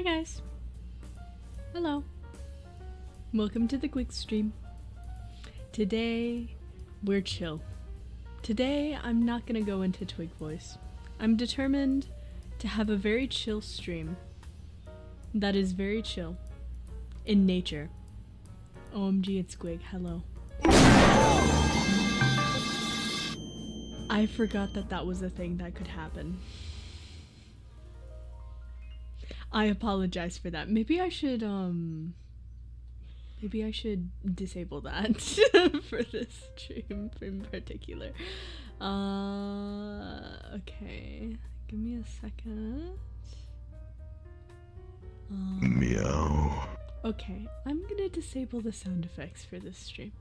Hi guys. Hello. Welcome to the quick stream. Today, we're chill. Today, I'm not gonna go into Twig voice. I'm determined to have a very chill stream. That is very chill. In nature. OMG, it's Squig. Hello. I forgot that that was a thing that could happen. I apologize for that. Maybe I should disable that for this stream in particular. Okay. Give me a second. Meow. Okay, I'm gonna disable the sound effects for this stream.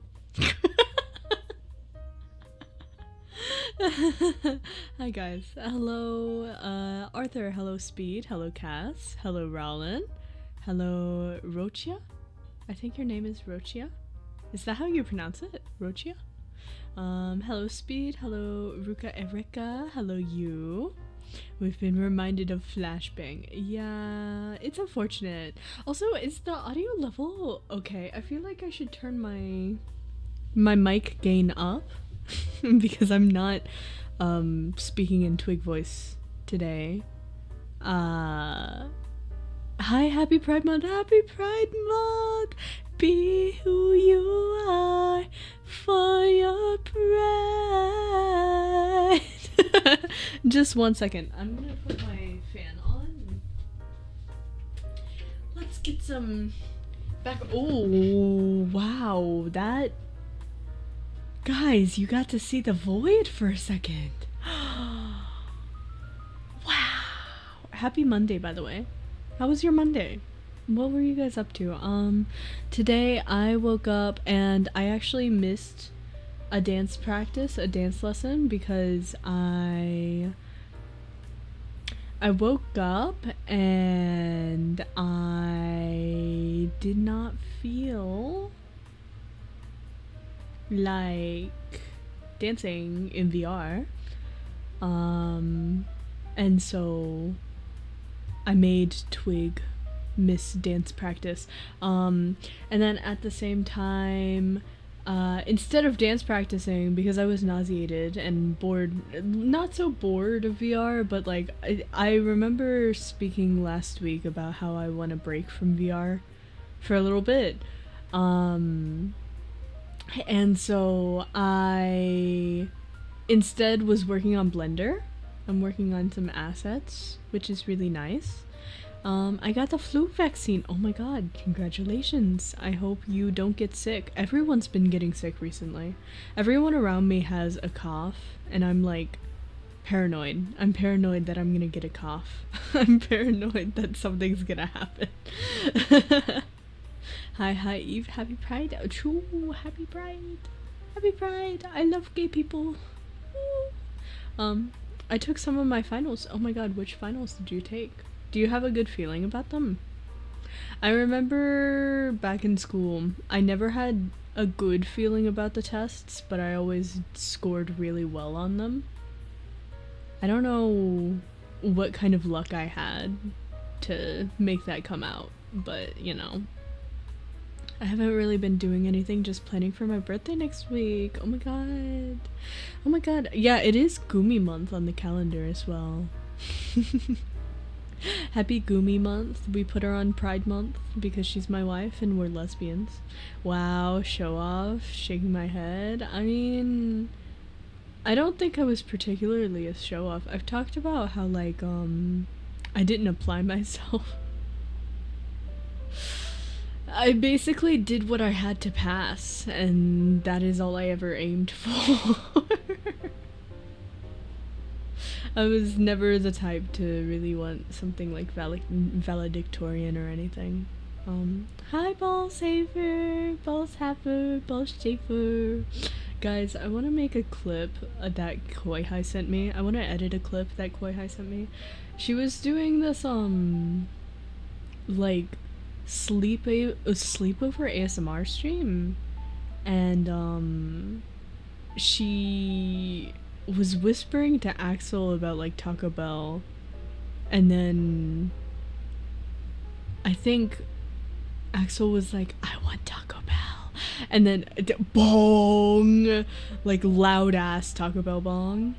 Hi guys. Hello Arthur, hello Speed, hello Cass, hello Rowland, hello Rochia. I think your name is Rochia. Is that how you pronounce it? Rochia? Hello Speed, hello Ruka Erika, hello you. We've been reminded of Flashbang. Yeah, it's unfortunate. Also, is the audio level okay? I feel like I should turn my mic gain up because I'm not speaking in Twig voice today. Hi, happy Pride Month, happy Pride Month! Be who you are for your pride. Just 1 second. I'm gonna put my fan on. Let's get some back. Oh, wow. That. Guys, you got to see the void for a second. Wow. Happy Monday, by the way. How was your Monday? What were you guys up to? Today I woke up and I actually missed a dance lesson because I woke up and I did not feel like dancing in VR. And so I made Twig miss dance practice. And then at the same time, instead of dance practicing, because I was nauseated and bored, not so bored of VR, but like I remember speaking last week about how I want to break from VR for a little bit. And so I instead was working on Blender. I'm working on some assets, which is really nice. I got the flu vaccine. Oh my god, congratulations. I hope you don't get sick. Everyone's been getting sick recently. Everyone around me has a cough, and I'm like paranoid. I'm paranoid that I'm gonna get a cough. I'm paranoid that something's gonna happen. Hi Eve, happy Pride. Oh, true, happy Pride. Happy Pride. I love gay people. Woo. I took some of my finals. Oh my god, which finals did you take? Do you have a good feeling about them? I remember back in school, I never had a good feeling about the tests, but I always scored really well on them. I don't know what kind of luck I had to make that come out, but you know. I haven't really been doing anything, just planning for my birthday next week. Oh my god. Oh my god. Yeah, it is Gumi month on the calendar as well. Happy Gumi month. We put her on Pride month because she's my wife and we're lesbians. Wow, show off, shaking my head. I mean, I don't think I was particularly a show off. I've talked about how like I didn't apply myself. I basically did what I had to pass, and that is all I ever aimed for. I was never the type to really want something like valedictorian or anything. Hi Ball Saver, Ball Sapper, Ball Shaper. Guys, I want to make a clip that Koi Hai sent me. I want to edit a clip that Koi Hai sent me. She was doing this, like, sleepover ASMR stream, and, she was whispering to Axel about like Taco Bell, and then I think Axel was like, I want Taco Bell. And then bong, like loud ass Taco Bell bong.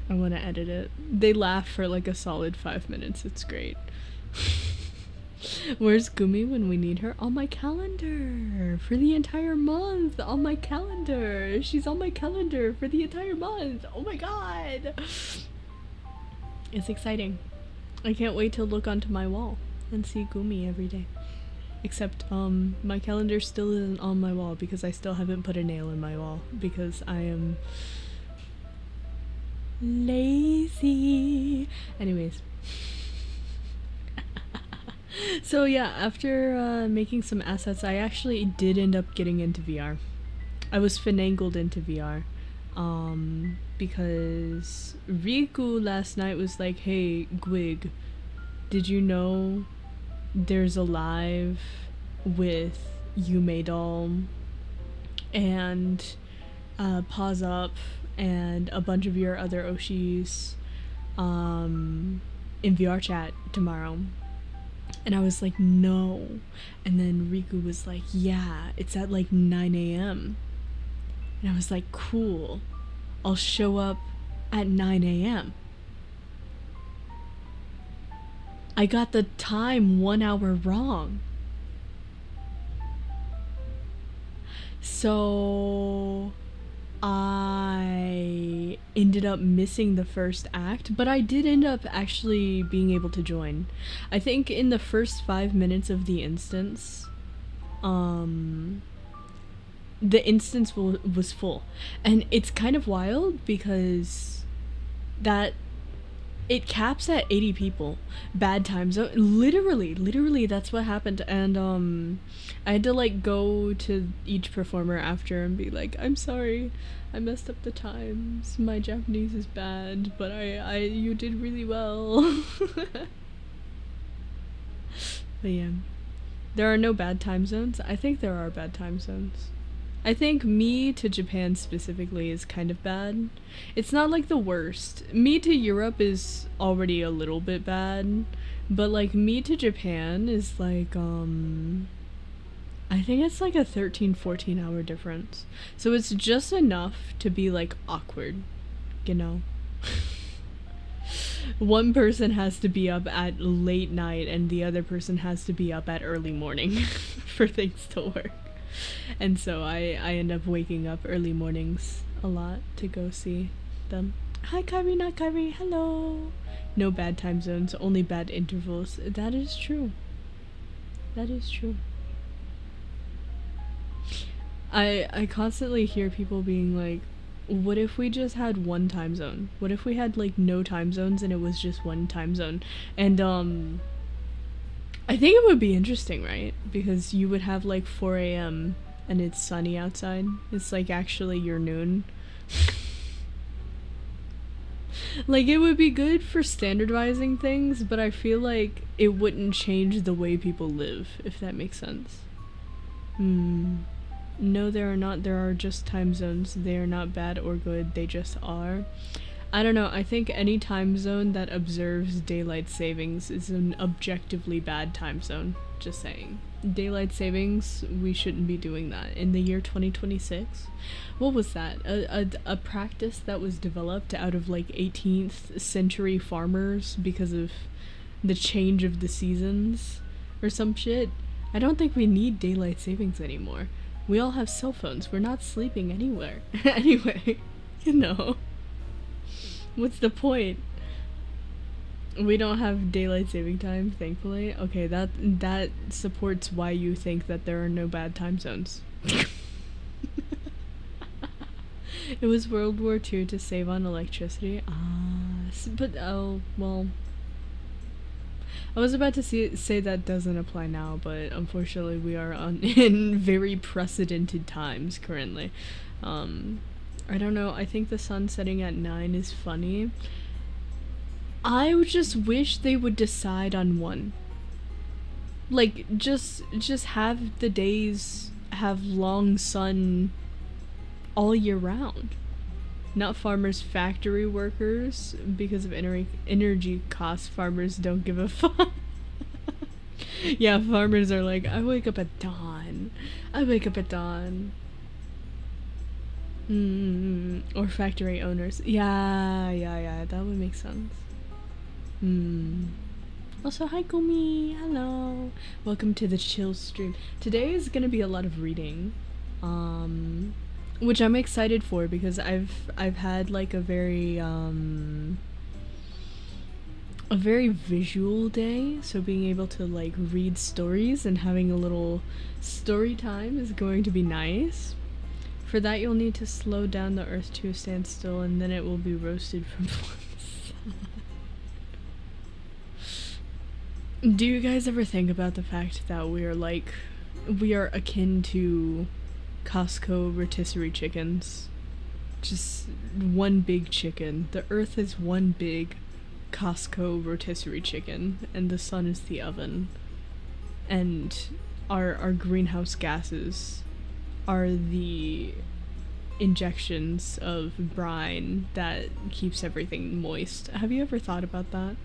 I want to edit it. They laugh for like a solid 5 minutes. It's great. Where's Gumi when we need her? On my calendar for the entire month. On my calendar. She's on my calendar for the entire month. Oh my god. It's exciting. I can't wait to look onto my wall and see Gumi every day. Except, my calendar still isn't on my wall because I still haven't put a nail in my wall because I am lazy. Anyways. So yeah, after making some assets, I actually did end up getting into VR. I was finagled into VR. Because Riku last night was like, hey, Gwig, did you know there's a live with Yume Doll and Pause Up and a bunch of your other Oshis in VR chat tomorrow? And I was like, no. And then Riku was like, yeah, it's at like 9 a.m. And I was like, cool. I'll show up at 9 a.m. I got the time 1 hour wrong. So I ended up missing the first act, but I did end up actually being able to join. I think in the first 5 minutes of the instance, the instance was full. And it's kind of wild because it caps at 80 people. Bad time zone. Literally that's what happened. And I had to like go to each performer after and be like, I'm sorry, I messed up the times. My Japanese is bad, but you did really well. But yeah. There are no bad time zones. I think there are bad time zones. I think me to Japan specifically is kind of bad. It's not like the worst. Me to Europe is already a little bit bad, but like me to Japan is like I think it's like a 13-14 hour difference. So it's just enough to be like awkward, you know. One person has to be up at late night and the other person has to be up at early morning for things to work. And so I end up waking up early mornings a lot to go see them. Hi Kyrie, not Kyrie, hello. No bad time zones, only bad intervals. That is true. That is true. I constantly hear people being like, what if we just had one time zone? What if we had like no time zones and it was just one time zone? And I think it would be interesting, right? Because you would have like 4 a.m. and it's sunny outside. It's like actually your noon. Like it would be good for standardizing things, but I feel like it wouldn't change the way people live, if that makes sense. No, there are not. There are just time zones. They are not bad or good. They just are. I don't know, I think any time zone that observes daylight savings is an objectively bad time zone. Just saying. Daylight savings, we shouldn't be doing that. In the year 2026? What was that? A practice that was developed out of like 18th century farmers because of the change of the seasons? Or some shit? I don't think we need daylight savings anymore. We all have cell phones. We're not sleeping anywhere. Anyway, you know. What's the point? We don't have daylight saving time, thankfully. Okay, that supports why you think that there are no bad time zones. It was World War II to save on electricity. But oh, well. I was about to say that doesn't apply now, but unfortunately we are in very precedented times currently. I don't know, I think the sun setting at 9 is funny. I would just wish they would decide on one. Like, just have the days have long sun all year round. Not farmers, factory workers. Because of energy costs, farmers don't give a fuck. Yeah, farmers are like, I wake up at dawn. I wake up at dawn. Or factory owners. Yeah, that would make sense. Also, hi Gumi, hello. Welcome to the chill stream. Today is gonna be a lot of reading, which I'm excited for because I've had like a very visual day, so being able to like read stories and having a little story time is going to be nice. For that, you'll need to slow down the earth to a standstill, and then it will be roasted from one side. Do you guys ever think about the fact that we are akin to Costco rotisserie chickens? Just one big chicken. The earth is one big Costco rotisserie chicken, and the sun is the oven. And our greenhouse gases are the injections of brine that keeps everything moist. Have you ever thought about that?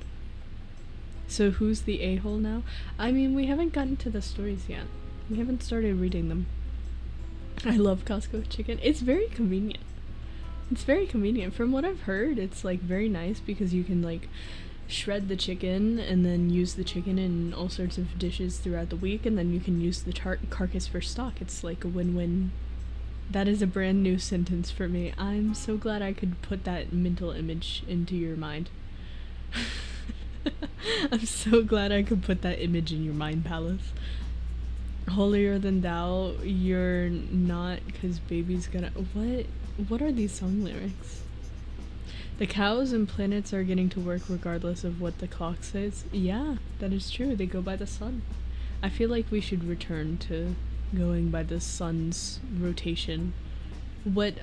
So who's the a-hole now? I mean, we haven't gotten to the stories yet. We haven't started reading them. I love Costco chicken. It's very convenient. It's very convenient. From what I've heard, it's like very nice because you can like shred the chicken and then use the chicken in all sorts of dishes throughout the week, and then you can use the carcass for stock. It's like a win-win. That is a brand new sentence for me. I'm so glad I could put that mental image into your mind. I'm so glad I could put that image in your mind palace. Holier than thou, you're not, cause baby's gonna— what are these song lyrics? The cows and planets are getting to work regardless of what the clock says. Yeah, that is true. They go by the sun. I feel like we should return to going by the sun's rotation. What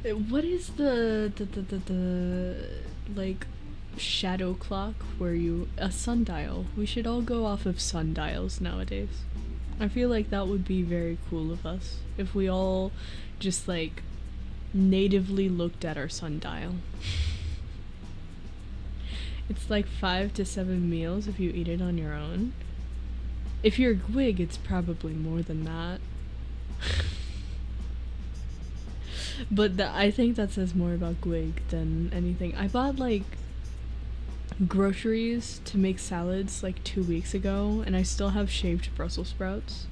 is the like shadow clock where a sundial? We should all go off of sundials nowadays. I feel like that would be very cool of us if we all just like natively looked at our sundial. It's like 5 to 7 meals if you eat it on your own. If you're a gwig, it's probably more than that. But I think that says more about gwig than anything. I bought like groceries to make salads like 2 weeks ago, and I still have shaved Brussels sprouts.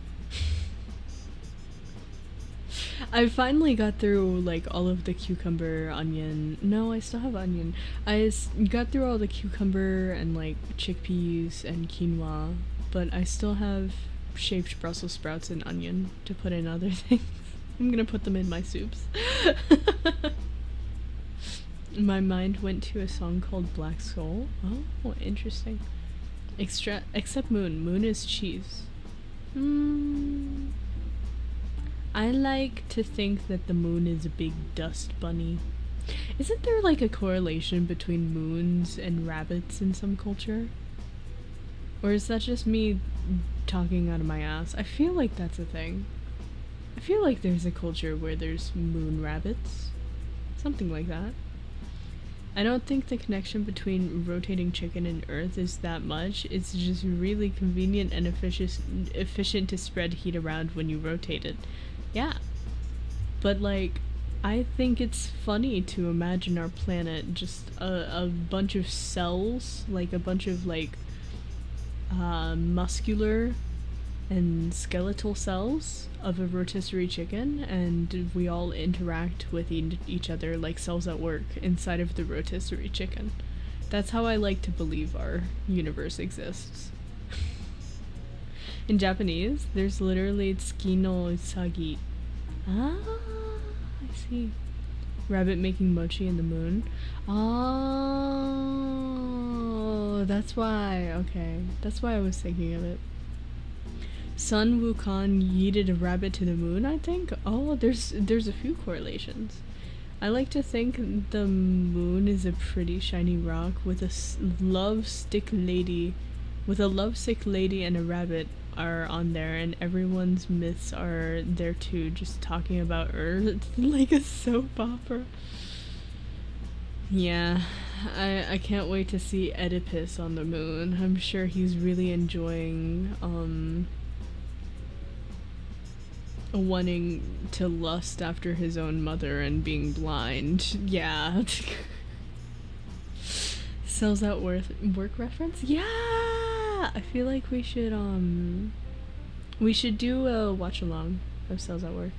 I finally got through like all of the cucumber, onion. No, I still have onion. I got through all the cucumber and like chickpeas and quinoa, but I still have shaved Brussels sprouts and onion to put in other things. I'm gonna put them in my soups. My mind went to a song called Black Soul. Oh, interesting. Except moon. Moon is cheese. I like to think that the moon is a big dust bunny. Isn't there like a correlation between moons and rabbits in some culture? Or is that just me talking out of my ass? I feel like that's a thing. I feel like there's a culture where there's moon rabbits. Something like that. I don't think the connection between rotating chicken and earth is that much. It's just really convenient and efficient to spread heat around when you rotate it. Yeah. But like, I think it's funny to imagine our planet just a bunch of cells, like a bunch of like muscular and skeletal cells of a rotisserie chicken, and we all interact with each other like cells at work inside of the rotisserie chicken. That's how I like to believe our universe exists. In Japanese, there's literally tsuki no usagi. Ah, I see. Rabbit making mochi in the moon. Oh, that's why. Okay, that's why I was thinking of it. Sun Wukong yeeted a rabbit to the moon, I think? Oh, there's a few correlations. I like to think the moon is a pretty shiny rock with a lovesick lady and a rabbit are on there, and everyone's myths are there too, just talking about Earth like a soap opera. Yeah, I can't wait to see Oedipus on the moon. I'm sure he's really enjoying wanting to lust after his own mother and being blind. Yeah. Sells out work reference? Yeah! I feel like we should do a watch along of Cells at Work.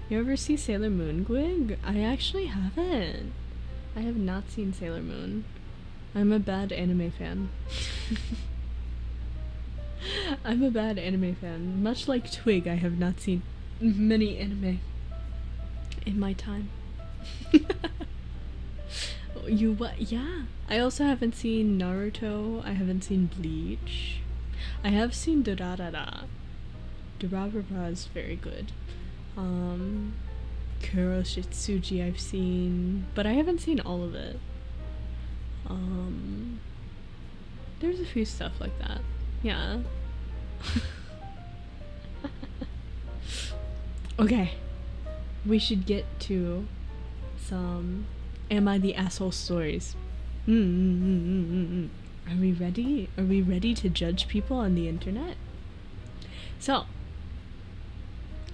You ever see Sailor Moon, Gwig? I actually haven't. I have not seen Sailor Moon. I'm a bad anime fan. I'm a bad anime fan. Much like Twig, I have not seen many anime in my time. You what? Yeah. I also haven't seen Naruto. I haven't seen Bleach. I have seen Durarara. Durarara is very good. Kuroshitsuji I've seen, but I haven't seen all of it. There's a few stuff like that. Yeah. Okay. We should get to some Am I the Asshole stories. Are we ready? Are we ready to judge people on the internet? So,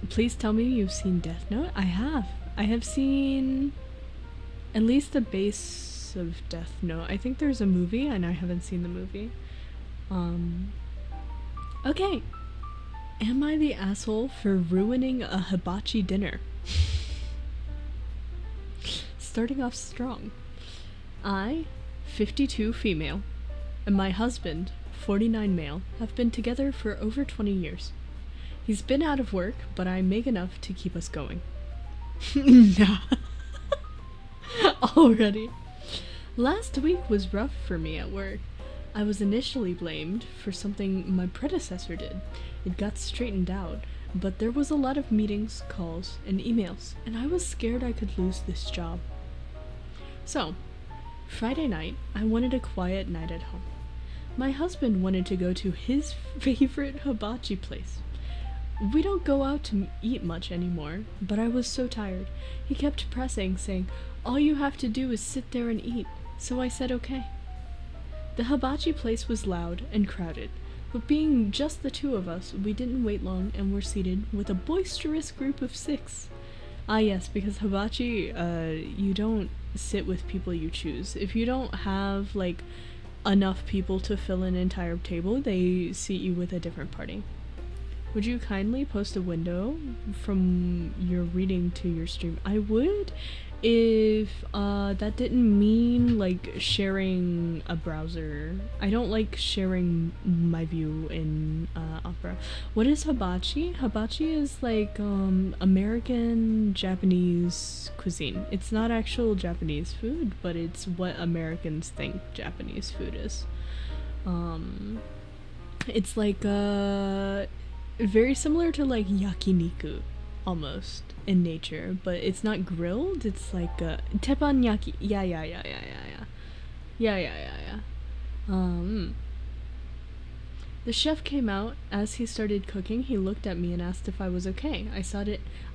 please tell me you've seen Death Note. I have. I have seen at least the base of Death Note. I think there's a movie and I haven't seen the movie. Okay. Am I the asshole for ruining a hibachi dinner? Starting off strong. I, 52 female, and my husband, 49 male, have been together for over 20 years. He's been out of work, but I make enough to keep us going. Nah. Already. Last week was rough for me at work. I was initially blamed for something my predecessor did. It got straightened out, but there was a lot of meetings, calls, and emails, and I was scared I could lose this job. So, Friday night, I wanted a quiet night at home. My husband wanted to go to his favorite hibachi place. We don't go out to eat much anymore, but I was so tired. He kept pressing, saying, "All you have to do is sit there and eat." So I said okay. The hibachi place was loud and crowded, but being just the two of us, we didn't wait long and were seated with a boisterous group of 6. Ah yes, because hibachi, you don't sit with people you choose. If you don't have, like, enough people to fill an entire table, they seat you with a different party. Would you kindly post a window from your reading to your stream? I would, if that didn't mean like sharing a browser. I don't like sharing my view in Opera. What is hibachi? Hibachi is like American Japanese cuisine. It's not actual Japanese food, but it's what Americans think Japanese food is. It's like very similar to like yakiniku almost in nature, but it's not grilled. It's like teppanyaki. Yeah. The chef came out. As he started cooking, he looked at me and asked if I was okay.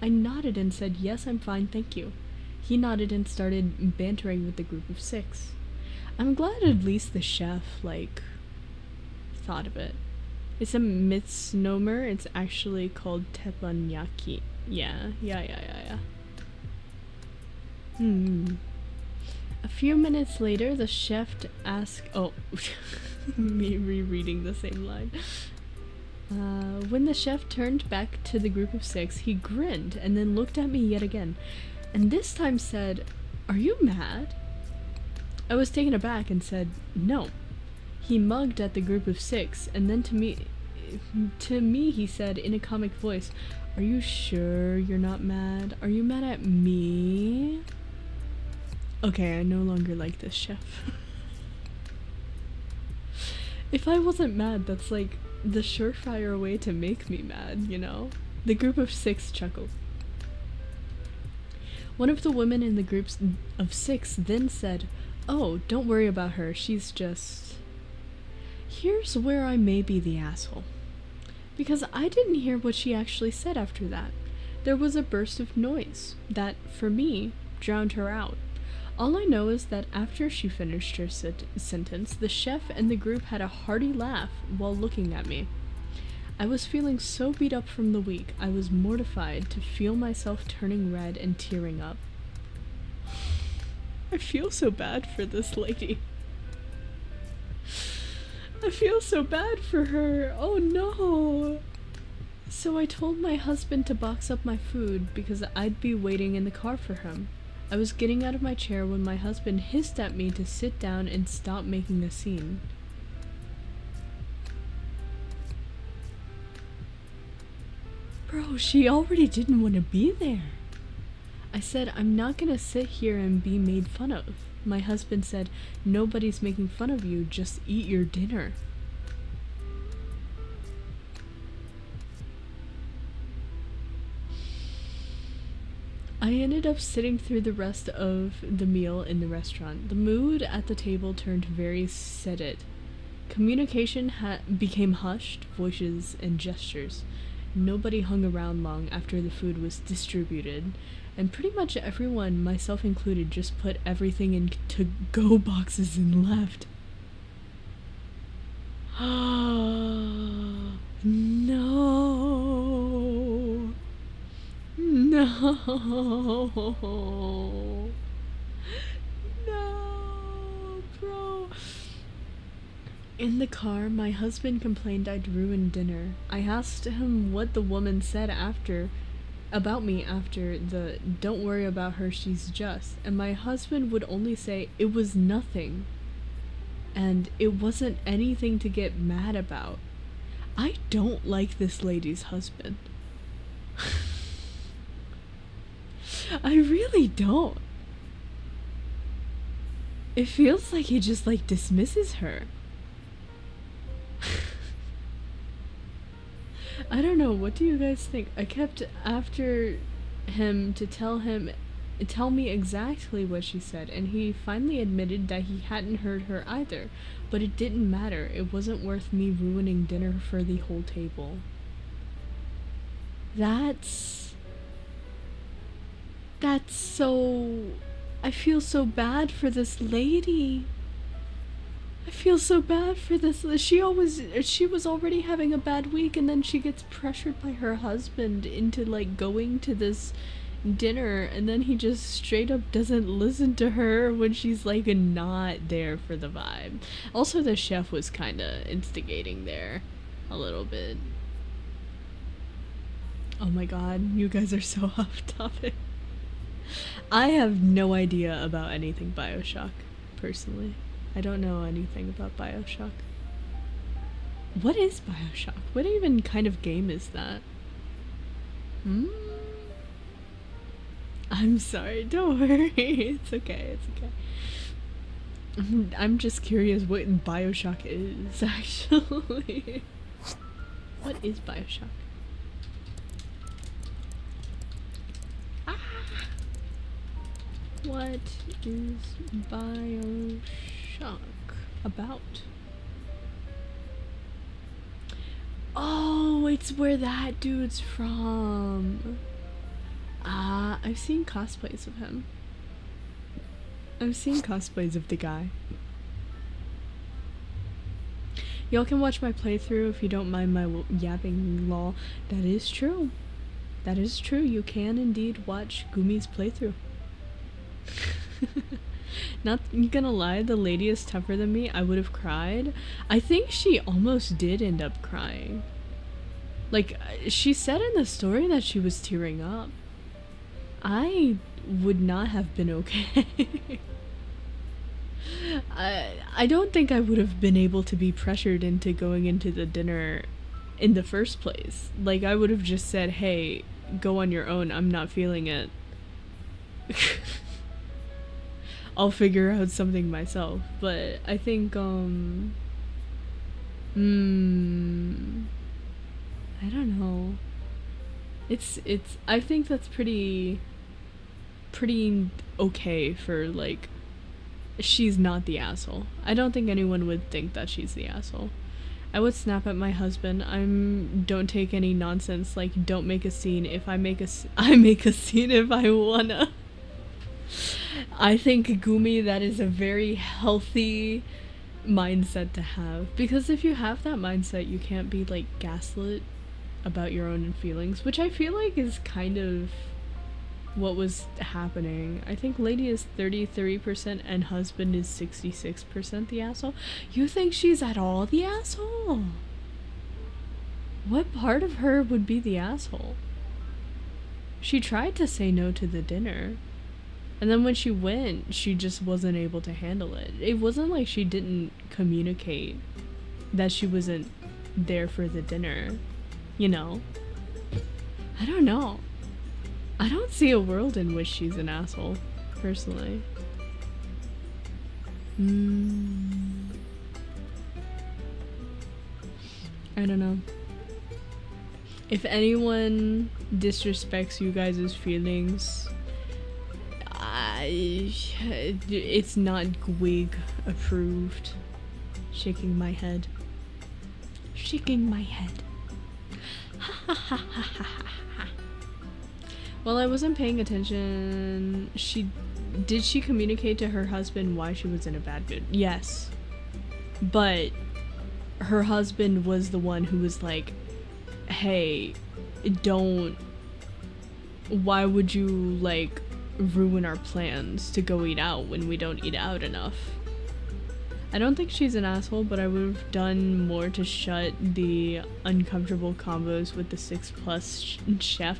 I nodded and said, "Yes, I'm fine, thank you." He nodded and started bantering with the group of 6. I'm glad at least the chef, like, thought of it. It's a misnomer. It's actually called teppanyaki. Yeah. A few minutes later, the chef asked... Oh, me rereading the same line. When the chef turned back to the group of 6, he grinned and then looked at me yet again, and this time said, "Are you mad?" I was taken aback and said, "No." He mugged at the group of 6, and then to me he said in a comic voice, "Are you sure you're not mad? Are you mad at me?" Okay, I no longer like this chef. If I wasn't mad, that's like the surefire way to make me mad, you know? The group of 6 chuckled. One of the women in the groups of 6 then said, "Oh, don't worry about her, she's just..." Here's where I may be the asshole. Because I didn't hear what she actually said after that. There was a burst of noise that, for me, drowned her out. All I know is that after she finished her sentence, the chef and the group had a hearty laugh while looking at me. I was feeling so beat up from the week, I was mortified to feel myself turning red and tearing up. I feel so bad for this lady. I feel so bad for her. Oh no. So I told my husband to box up my food because I'd be waiting in the car for him. I was getting out of my chair when my husband hissed at me to sit down and stop making a scene. Bro, she already didn't want to be there. I said, I'm not gonna sit here and be made fun of. My husband said, nobody's making fun of you, just eat your dinner. I ended up sitting through the rest of the meal in the restaurant. The mood at the table turned very sedate. Communication became hushed, voices and gestures. Nobody hung around long after the food was distributed, and pretty much everyone, myself included, just put everything in to-go boxes and left. No. No. No, bro. In the car, my husband complained I'd ruined dinner. I asked him what the woman said about me after the "don't worry about her, she's just," and my husband would only say it was nothing. And it wasn't anything to get mad about. I don't like this lady's husband. I really don't. It feels like he just like dismisses her. I don't know, what do you guys think? I kept after him to tell me exactly what she said, and he finally admitted that he hadn't heard her either, but it didn't matter. It wasn't worth me ruining dinner for the whole table. That's so... I feel so bad for this lady. I feel so bad for this. She was already having a bad week, and then she gets pressured by her husband into like going to this dinner, and then he just straight up doesn't listen to her when she's like not there for the vibe. Also, the chef was kind of instigating there a little bit. Oh my god, you guys are so off topic. I have no idea about anything BioShock, personally. I don't know anything about BioShock. What is BioShock? What even kind of game is that? I'm sorry, don't worry. It's okay, it's okay. I'm just curious what BioShock is, actually. What is BioShock? What is BioShock about? Oh, it's where that dude's from. I've seen cosplays of him. I've seen cosplays of the guy. Y'all can watch my playthrough if you don't mind my yapping, lol. That is true. That is true. You can indeed watch Gumi's playthrough. Not gonna lie, the lady is tougher than me. I would have cried. I think she almost did end up crying. Like, she said in the story that she was tearing up. I would not have been okay. I don't think I would have been able to be pressured into going into the dinner in the first place. Like, I would have just said, hey, go on your own, I'm not feeling it. I'll figure out something myself. But I think, I don't know. I think that's pretty okay for, like, she's not the asshole. I don't think anyone would think that she's the asshole. I would snap at my husband. Don't take any nonsense, like, don't make a scene. If I make a scene if I wanna. I think, Gumi, that is a very healthy mindset to have. Because if you have that mindset, you can't be, like, gaslit about your own feelings. Which I feel like is kind of what was happening. I think lady is 33% and husband is 66% the asshole. You think she's at all the asshole? What part of her would be the asshole? She tried to say no to the dinner. And then when she went, she just wasn't able to handle it. It wasn't like she didn't communicate that she wasn't there for the dinner. You know? I don't know. I don't see a world in which she's an asshole, personally. I don't know. If anyone disrespects you guys' feelings, it's not Twig approved. Shaking my head. Shaking my head. Ha ha ha ha ha ha. Well, I wasn't paying attention. Did she communicate to her husband why she was in a bad mood? Yes. But her husband was the one who was like, hey, why would you, like, ruin our plans to go eat out when we don't eat out enough? I don't think she's an asshole, but I would have done more to shut the uncomfortable combos with the 6+ chef.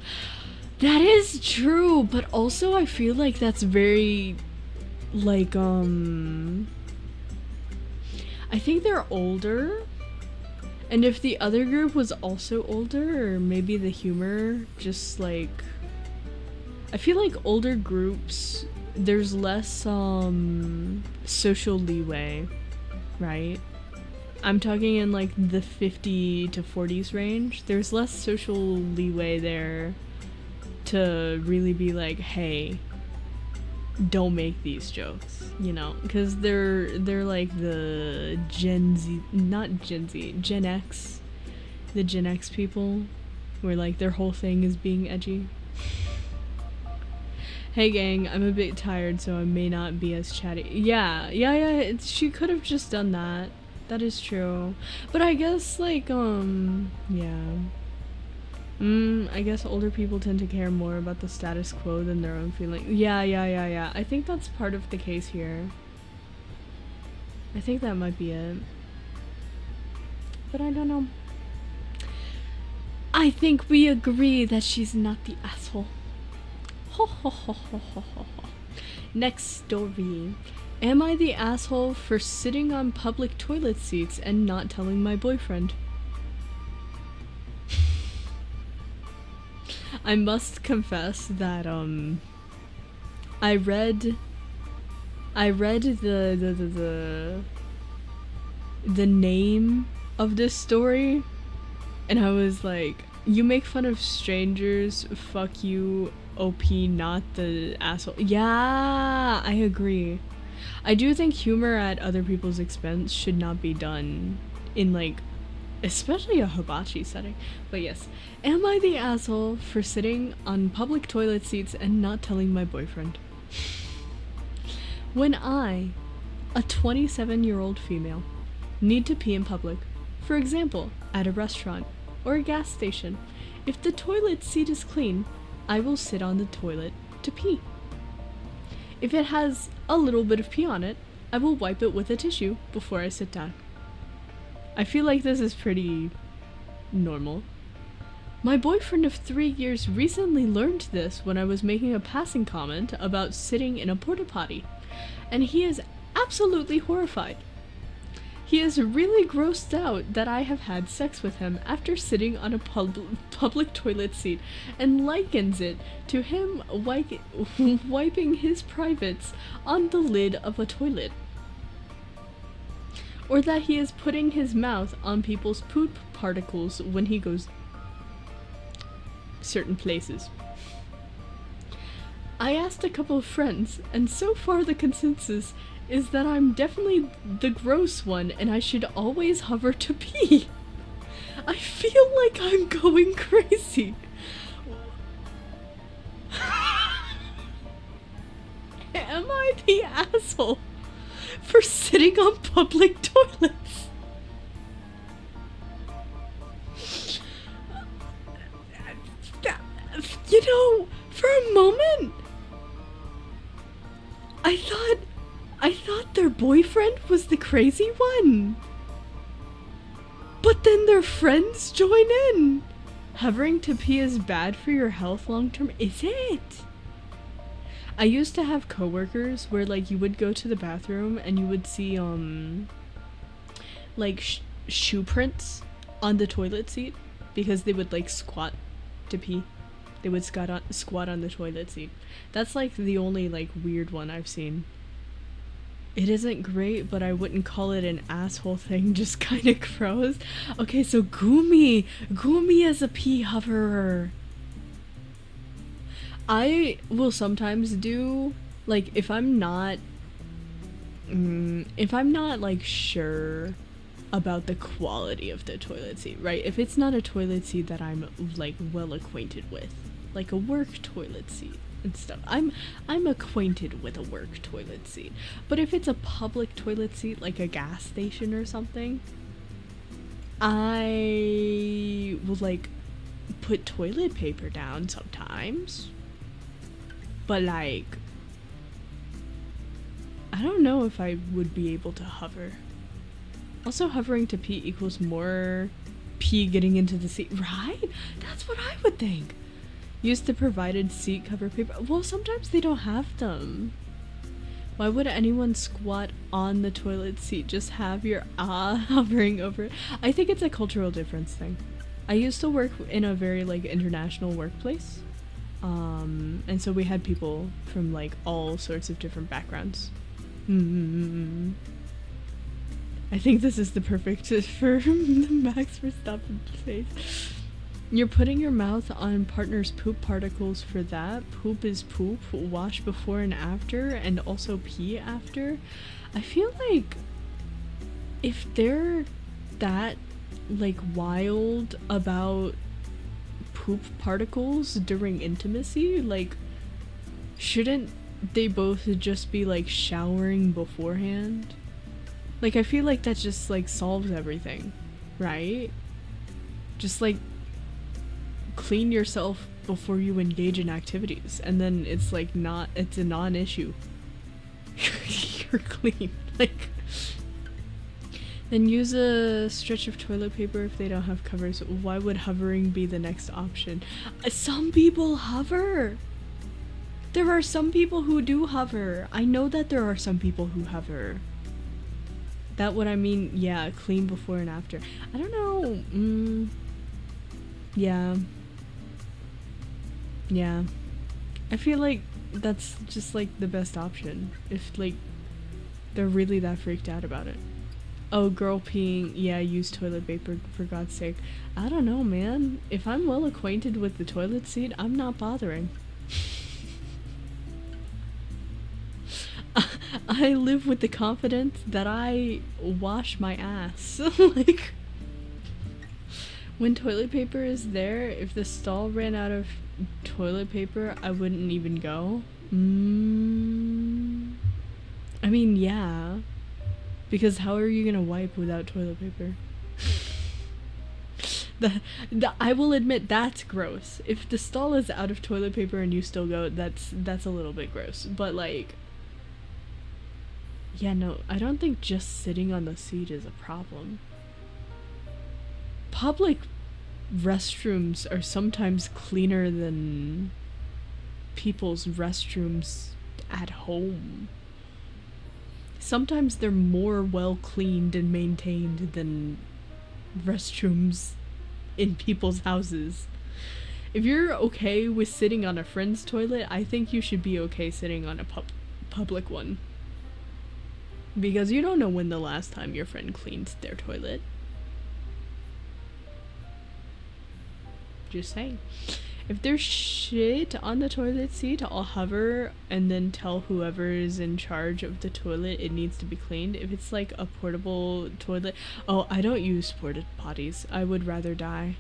That is true, but also I feel like that's very, like, I think they're older, and if the other group was also older, or maybe the humor just, like, I feel like older groups, there's less, social leeway, right? I'm talking in, like, the 50 to 40s range. There's less social leeway there to really be like, hey, don't make these jokes, you know, because they're like the Gen Z, not Gen Z, Gen X, the Gen X people, where like their whole thing is being edgy. Hey gang, I'm a bit tired, so I may not be as chatty. Yeah, she could have just done that. That is true. But I guess, like, yeah. I guess older people tend to care more about the status quo than their own feelings. Yeah. I think that's part of the case here. I think that might be it. But I don't know. I think we agree that she's not the asshole. Ho ho ho ho ho ho ho. Next story. Am I the asshole for sitting on public toilet seats and not telling my boyfriend? I must confess that I read the name of this story and I was like, you make fun of strangers, fuck you, OP, not the asshole. Yeah, I agree. I do think humor at other people's expense should not be done in, like, especially a hibachi setting. But yes, am I the asshole for sitting on public toilet seats and not telling my boyfriend? When I, a 27-year-old female, need to pee in public, for example, at a restaurant or a gas station, if the toilet seat is clean, I will sit on the toilet to pee. If it has a little bit of pee on it, I will wipe it with a tissue before I sit down. I feel like this is pretty normal. My boyfriend of 3 years recently learned this when I was making a passing comment about sitting in a porta potty, and he is absolutely horrified. He is really grossed out that I have had sex with him after sitting on a public toilet seat and likens it to him wiping his privates on the lid of a toilet. Or that he is putting his mouth on people's poop particles when he goes certain places. I asked a couple of friends, and so far the consensus is that I'm definitely the gross one and I should always hover to pee. I feel like I'm going crazy. the asshole for sitting on public toilets? You know, for a moment, I thought their boyfriend was the crazy one. But then their friends join in. Hovering to pee is bad for your health long term. Is it? I used to have coworkers where like you would go to the bathroom and you would see like shoe prints on the toilet seat because they would like squat to pee. They would squat on the toilet seat. That's like the only like weird one I've seen. It isn't great, but I wouldn't call it an asshole thing, just kind of gross. Okay, so Gumi is a pee hoverer. I will sometimes do, like, if I'm not like sure about the quality of the toilet seat, right? If it's not a toilet seat that I'm like well acquainted with, like a work toilet seat and stuff. I'm acquainted with a work toilet seat. But if it's a public toilet seat, like a gas station or something, I will like put toilet paper down sometimes. But like, I don't know if I would be able to hover. Also, hovering to pee equals more pee getting into the seat, right? That's what I would think. Use the provided seat cover paper. Well, sometimes they don't have them. Why would anyone squat on the toilet seat? Just have your hovering over it. I think it's a cultural difference thing. I used to work in a very like international workplace. And so we had people from like all sorts of different backgrounds. I think this is the perfect for the Max Verstappen face. You're putting your mouth on partner's poop particles for that. Poop is poop. Wash before and after, and also pee after. I feel like if they're that like wild about poop particles during intimacy, like shouldn't they both just be like showering beforehand? Like I feel like that just like solves everything, right? Just like clean yourself before you engage in activities, and then it's like it's a non-issue. You're clean. Like, then use a stretch of toilet paper if they don't have covers. Why would hovering be the next option? Some people hover. There are some people who do hover. I know that there are some people who hover. That what I mean. Yeah, clean before and after. I don't know. Yeah. I feel like that's just like the best option if like they're really that freaked out about it. Oh, girl peeing. Yeah, use toilet paper for God's sake. I don't know, man. If I'm well acquainted with the toilet seat, I'm not bothering. I live with the confidence that I wash my ass. Like, when toilet paper is there, if the stall ran out of toilet paper, I wouldn't even go. I mean, yeah. Because how are you gonna wipe without toilet paper? I will admit that's gross. If the stall is out of toilet paper and you still go, that's a little bit gross. But like, yeah, no, I don't think just sitting on the seat is a problem. Public restrooms are sometimes cleaner than people's restrooms at home. Sometimes they're more well cleaned and maintained than restrooms in people's houses. If you're okay with sitting on a friend's toilet, I think you should be okay sitting on a public one. Because you don't know when the last time your friend cleaned their toilet. Just saying. If there's shit on the toilet seat, I'll hover and then tell whoever is in charge of the toilet it needs to be cleaned. If it's like a portable toilet, oh, I don't use porta potties. I would rather die.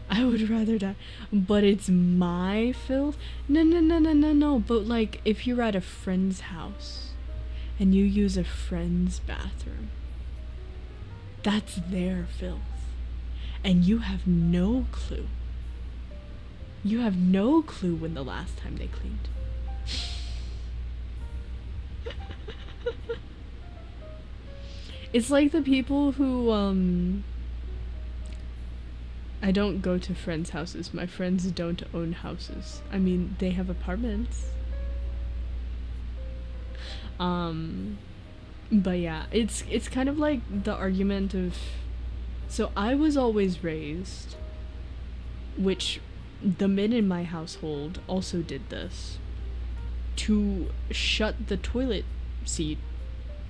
I would rather die. But it's my filth? No. But like, if you're at a friend's house and you use a friend's bathroom, that's their filth. And you have no clue. You have no clue when the last time they cleaned. It's like the people who, I don't go to friends' houses. My friends don't own houses. I mean, they have apartments. But yeah, it's kind of like the argument of, so I was always raised, which the men in my household also did this, to shut the toilet seat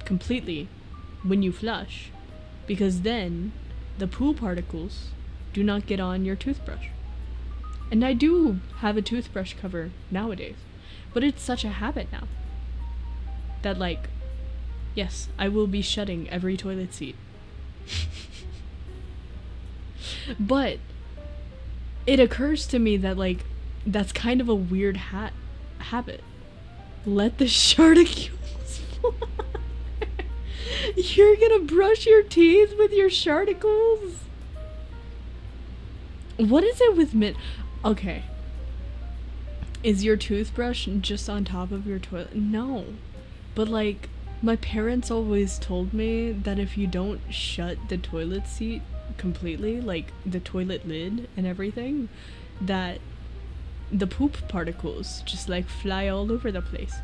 completely when you flush, because then the poo particles do not get on your toothbrush. And I do have a toothbrush cover nowadays, but it's such a habit now that, like, yes, I will be shutting every toilet seat. But it occurs to me that, like, that's kind of a weird habit. Let the sharticles fly. You're gonna brush your teeth with your sharticles? What is it with Okay. Is your toothbrush just on top of your toilet? No. But like, my parents always told me that if you don't shut the toilet seat completely, like the toilet lid and everything, that the poop particles just like fly all over the place.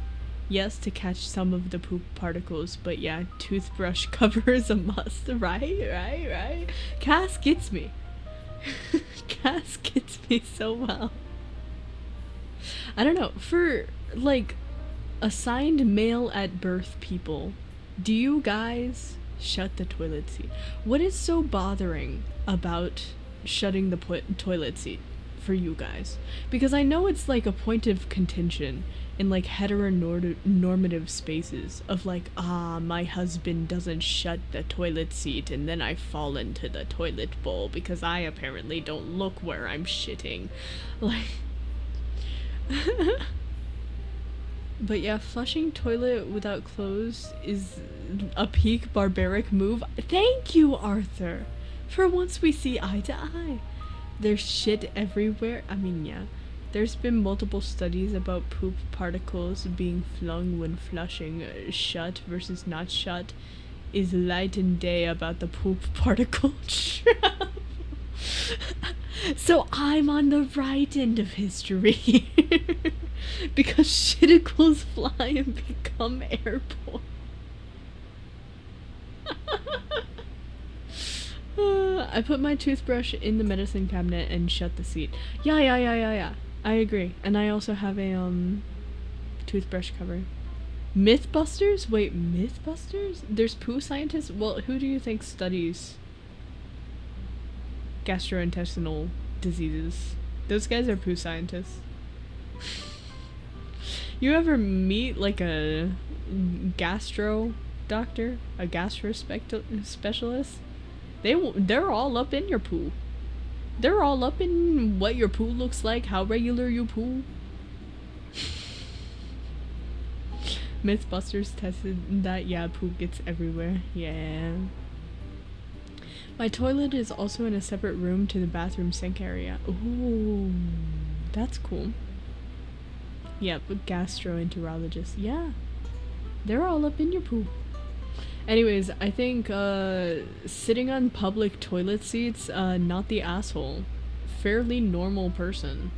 Yes, to catch some of the poop particles, but yeah, toothbrush cover is a must, right? Cass gets me. Cass gets me so well. I don't know, for like assigned male at birth people, do you guys shut the toilet seat? What is so bothering about shutting the toilet seat for you guys? Because I know it's like a point of contention in like heteronormative spaces of like, my husband doesn't shut the toilet seat and then I fall into the toilet bowl because I apparently don't look where I'm shitting. Like but yeah, flushing toilet without clothes is a peak barbaric move. Thank you, Arthur! For once we see eye to eye. There's shit everywhere. I mean, yeah. There's been multiple studies about poop particles being flung when flushing. Shut versus not shut is light and day about the poop particle trap. So I'm on the right end of history. Because shiticles fly and become airborne. I put my toothbrush in the medicine cabinet and shut the seat. Yeah. I agree. And I also have a toothbrush cover. Mythbusters? Wait, Mythbusters? There's poo scientists? Well, who do you think studies gastrointestinal diseases? Those guys are poo scientists. You ever meet like a gastro doctor? A gastro specialist? They're all up in your poo. They're all up in what your poo looks like, how regular you poo. Mythbusters tested that, yeah, poo gets everywhere. Yeah. My toilet is also in a separate room to the bathroom sink area. Ooh, that's cool. Yeah, but gastroenterologists, yeah. They're all up in your poo. Anyways, I think sitting on public toilet seats, not the asshole. Fairly normal person.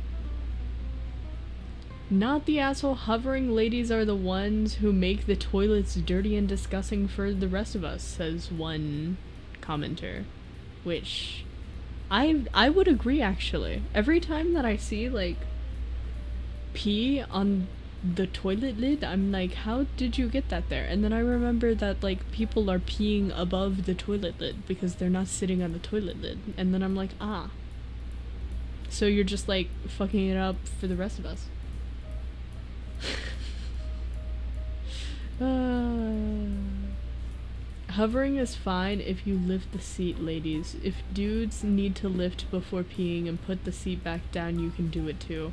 Not the asshole. Hovering ladies are the ones who make the toilets dirty and disgusting for the rest of us, says one commenter. Which I would agree, actually. Every time that I see like pee on the toilet lid, I'm like, how did you get that there? And then I remember that like people are peeing above the toilet lid because they're not sitting on the toilet lid. And then I'm like, so you're just like fucking it up for the rest of us. Hovering is fine if you lift the seat, ladies. If dudes need to lift before peeing and put the seat back down, you can do it too.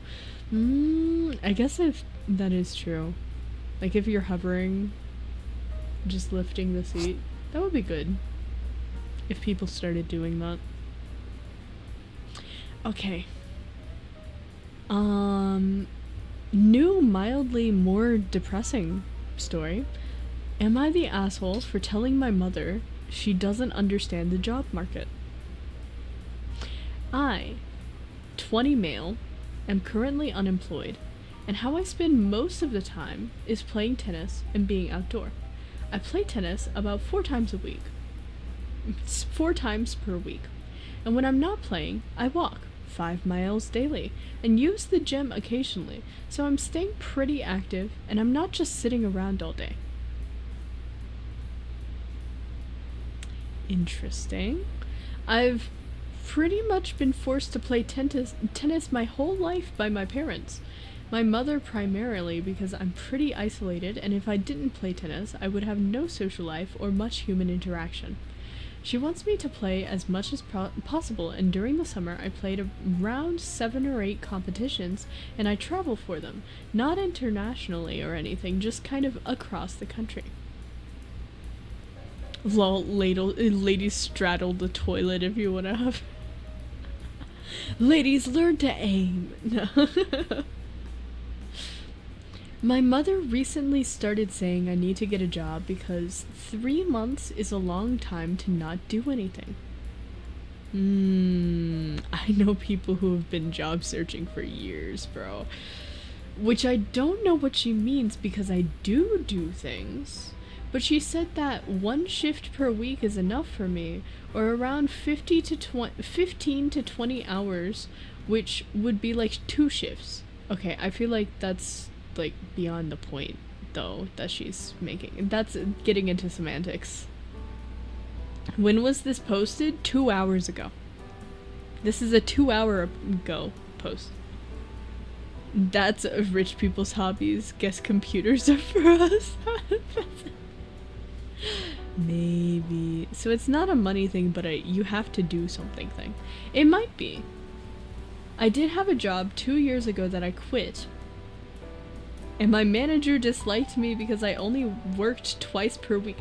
I guess if that is true. Like if you're hovering, just lifting the seat, that would be good. If people started doing that. Okay. New, mildly more depressing story. Am I the asshole for telling my mother she doesn't understand the job market? I, 20 male, am currently unemployed, and how I spend most of the time is playing tennis and being outdoor. I play tennis about 4 times a week. It's 4 times per week. And when I'm not playing, I walk 5 miles daily and use the gym occasionally, so I'm staying pretty active and I'm not just sitting around all day. Interesting. I've pretty much been forced to play tennis my whole life by my parents. My mother primarily because I'm pretty isolated, and if I didn't play tennis, I would have no social life or much human interaction. She wants me to play as much as possible, and during the summer I played around 7 or 8 competitions, and I travel for them. Not internationally or anything, just kind of across the country. Lol, ladies straddle the toilet if you want to have... Ladies, learn to aim! No. My mother recently started saying I need to get a job because 3 months is a long time to not do anything. I know people who have been job searching for years, bro. Which I don't know what she means because I do things. But she said that 1 shift per week is enough for me, or around 15 to 20 hours, which would be like 2 shifts. Okay, I feel like that's like beyond the point though that she's making. That's getting into semantics. When was this posted? 2 hours ago. This is a 2 hour ago post. That's rich people's hobbies. Guess computers are for us. Maybe. So it's not a money thing, but you have to do something thing. It might be. I did have a job 2 years ago that I quit. And my manager disliked me because I only worked twice per week.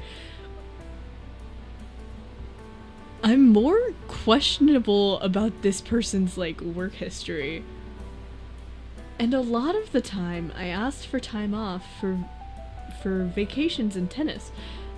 I'm more questionable about this person's, like, work history. And a lot of the time, I asked for time off for vacations and tennis.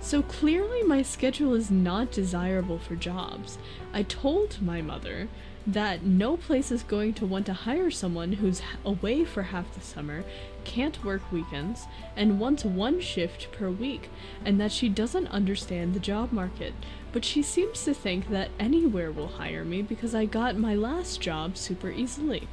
So clearly my schedule is not desirable for jobs. I told my mother that no place is going to want to hire someone who's away for half the summer, can't work weekends, and wants 1 shift per week, and that she doesn't understand the job market. But she seems to think that anywhere will hire me because I got my last job super easily.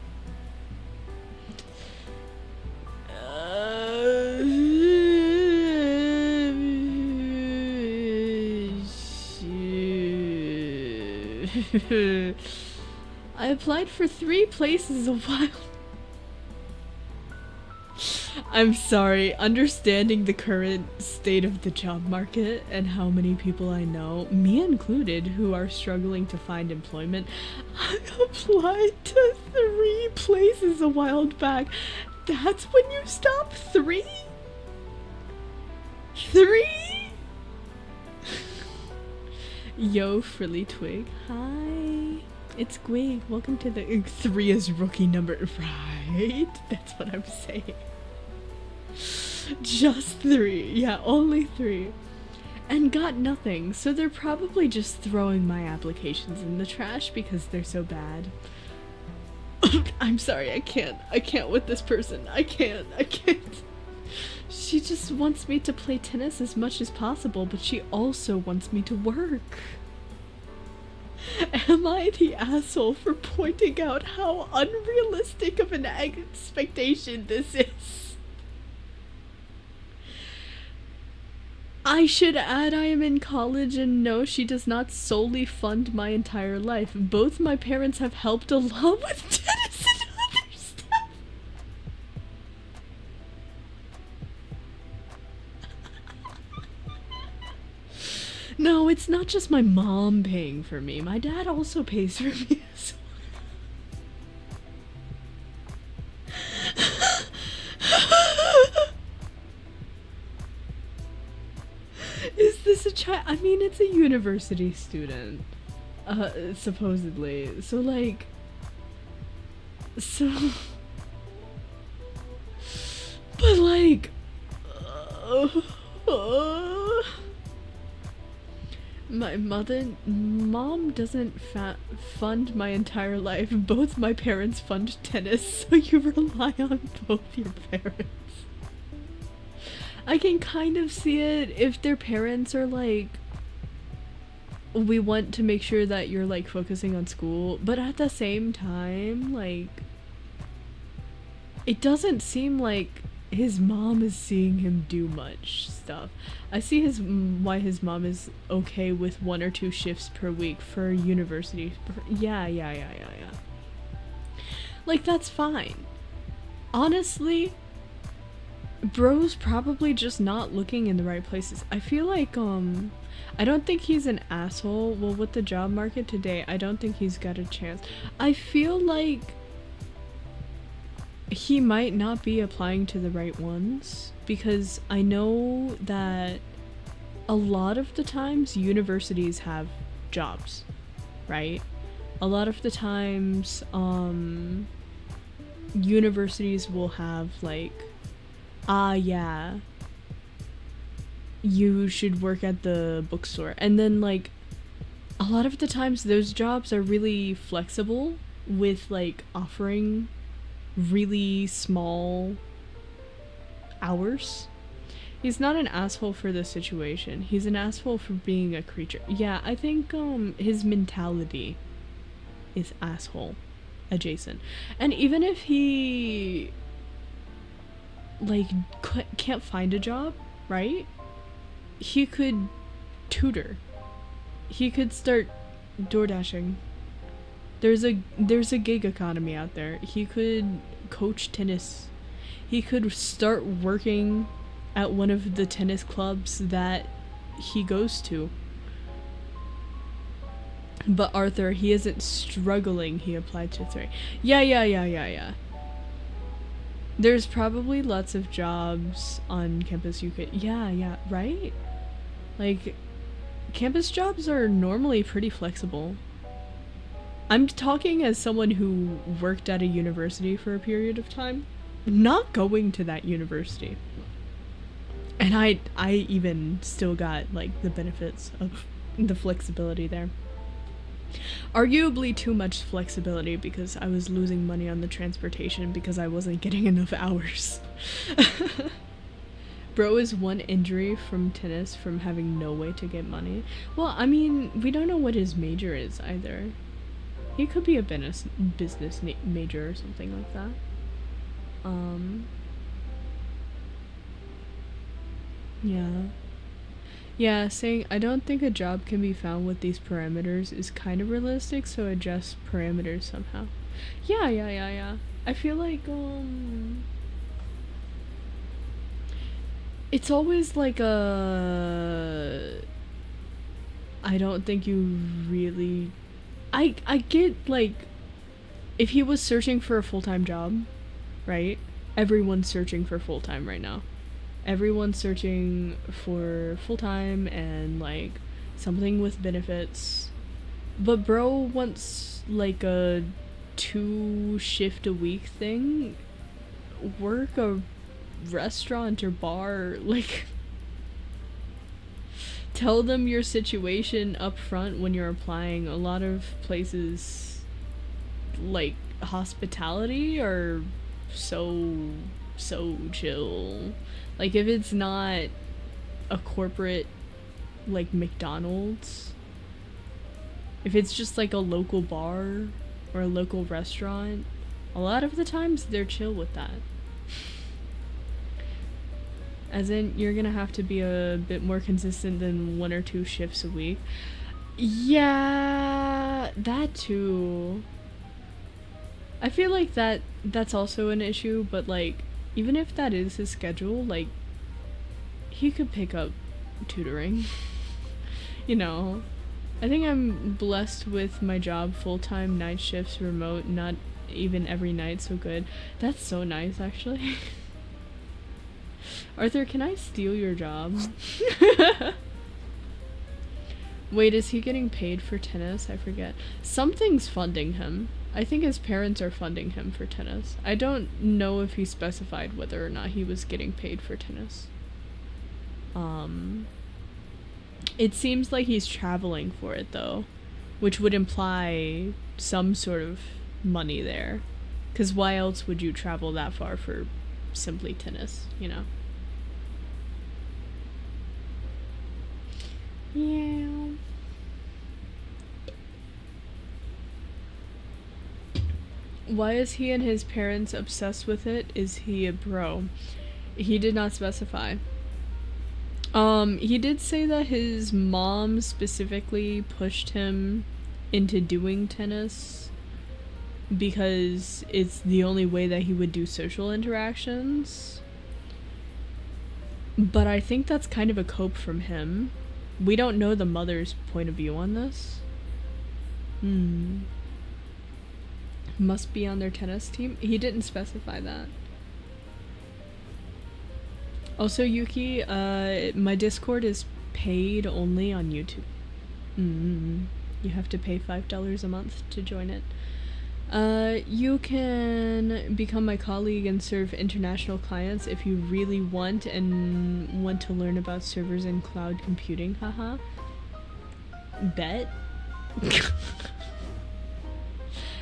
I applied for 3 places a while. I'm sorry, understanding the current state of the job market and how many people I know, me included, who are struggling to find employment, I applied to 3 places a while back. That's when you stop 3? 3? Yo, Frilly Twig. Hi. It's Gwig. Welcome to the 3 is rookie number, right? That's what I'm saying. Just 3. Yeah, only 3. And got nothing, so they're probably just throwing my applications in the trash because they're so bad. I'm sorry, I can't with this person. I can't. She just wants me to play tennis as much as possible, but she also wants me to work. Am I the asshole for pointing out how unrealistic of an expectation this is? I should add I am in college, and no, she does not solely fund my entire life. Both my parents have helped a lot with tennis and other stuff. No, it's not just my mom paying for me. My dad also pays for me as well. Is this a child? I mean, it's a university student. Supposedly. So, like... So... But, like... My mom doesn't fund my entire life. Both my parents fund tennis, so you rely on both your parents. I can kind of see it if their parents are like, we want to make sure that you're like focusing on school, but at the same time, like, it doesn't seem like his mom is seeing him do much stuff. I see why his mom is okay with 1 or 2 shifts per week for university. Yeah. Like, that's fine. Honestly, bro's probably just not looking in the right places. I feel like, I don't think he's an asshole. Well, with the job market today, I don't think he's got a chance. I feel like he might not be applying to the right ones, because I know that a lot of the times universities have jobs, right? A lot of the times, universities will have like, yeah, you should work at the bookstore. And then like, a lot of the times those jobs are really flexible with like offering really small hours. He's not an asshole for the situation. He's an asshole for being a creature. Yeah, I think his mentality is asshole adjacent. And even if he like can't find a job, right? He could tutor. He could start door dashing. There's a gig economy out there. He could coach tennis. He could start working at one of the tennis clubs that he goes to. But Arthur, he isn't struggling. He applied to 3. Yeah. There's probably lots of jobs on campus you could... Yeah, right? Like, campus jobs are normally pretty flexible. I'm talking as someone who worked at a university for a period of time, not going to that university. And I even still got, like, the benefits of the flexibility there. Arguably too much flexibility because I was losing money on the transportation because I wasn't getting enough hours. Bro is 1 injury from tennis from having no way to get money. Well, I mean, we don't know what his major is either. He could be a business major or something like that. Yeah, saying I don't think a job can be found with these parameters is kind of realistic, so adjust parameters somehow. Yeah. I feel like, it's always like I don't think you really... I get, like, if he was searching for a full-time job, right? Everyone's searching for full-time right now. Everyone's searching for full-time and, like, something with benefits. But bro wants, like, a 2-shift-a-week thing. Work a restaurant or bar, like... Tell them your situation up front when you're applying. A lot of places, like hospitality, are so chill. Like, if it's not a corporate, like McDonald's, if it's just like a local bar or a local restaurant, a lot of the times they're chill with that. As in, you're gonna have to be a bit more consistent than 1 or 2 shifts a week. Yeah, that too. I feel like that's also an issue, but like, even if that is his schedule, like, he could pick up tutoring. you know, I think I'm blessed with my job, full-time, night shifts, remote, not even every night, so good. That's so nice, actually. Arthur, can I steal your job? Wait, is he getting paid for tennis? I forget. Something's funding him. I think his parents are funding him for tennis. I don't know if he specified whether or not he was getting paid for tennis. It seems like he's traveling for it though, which would imply some sort of money there. 'Cause why else would you travel that far for simply tennis, you know? Yeah. Why is he and his parents obsessed with it? Is he a bro? He did not specify. He did say that his mom specifically pushed him into doing tennis because it's the only way that he would do social interactions. But I think that's kind of a cope from him. We don't know the mother's point of view on this. Must be on their tennis team? He didn't specify that. Also, Yuki, my Discord is paid only on YouTube. You have to pay $5 a month to join it. You can become my colleague and serve international clients if you really want and want to learn about servers and cloud computing, haha. Bet?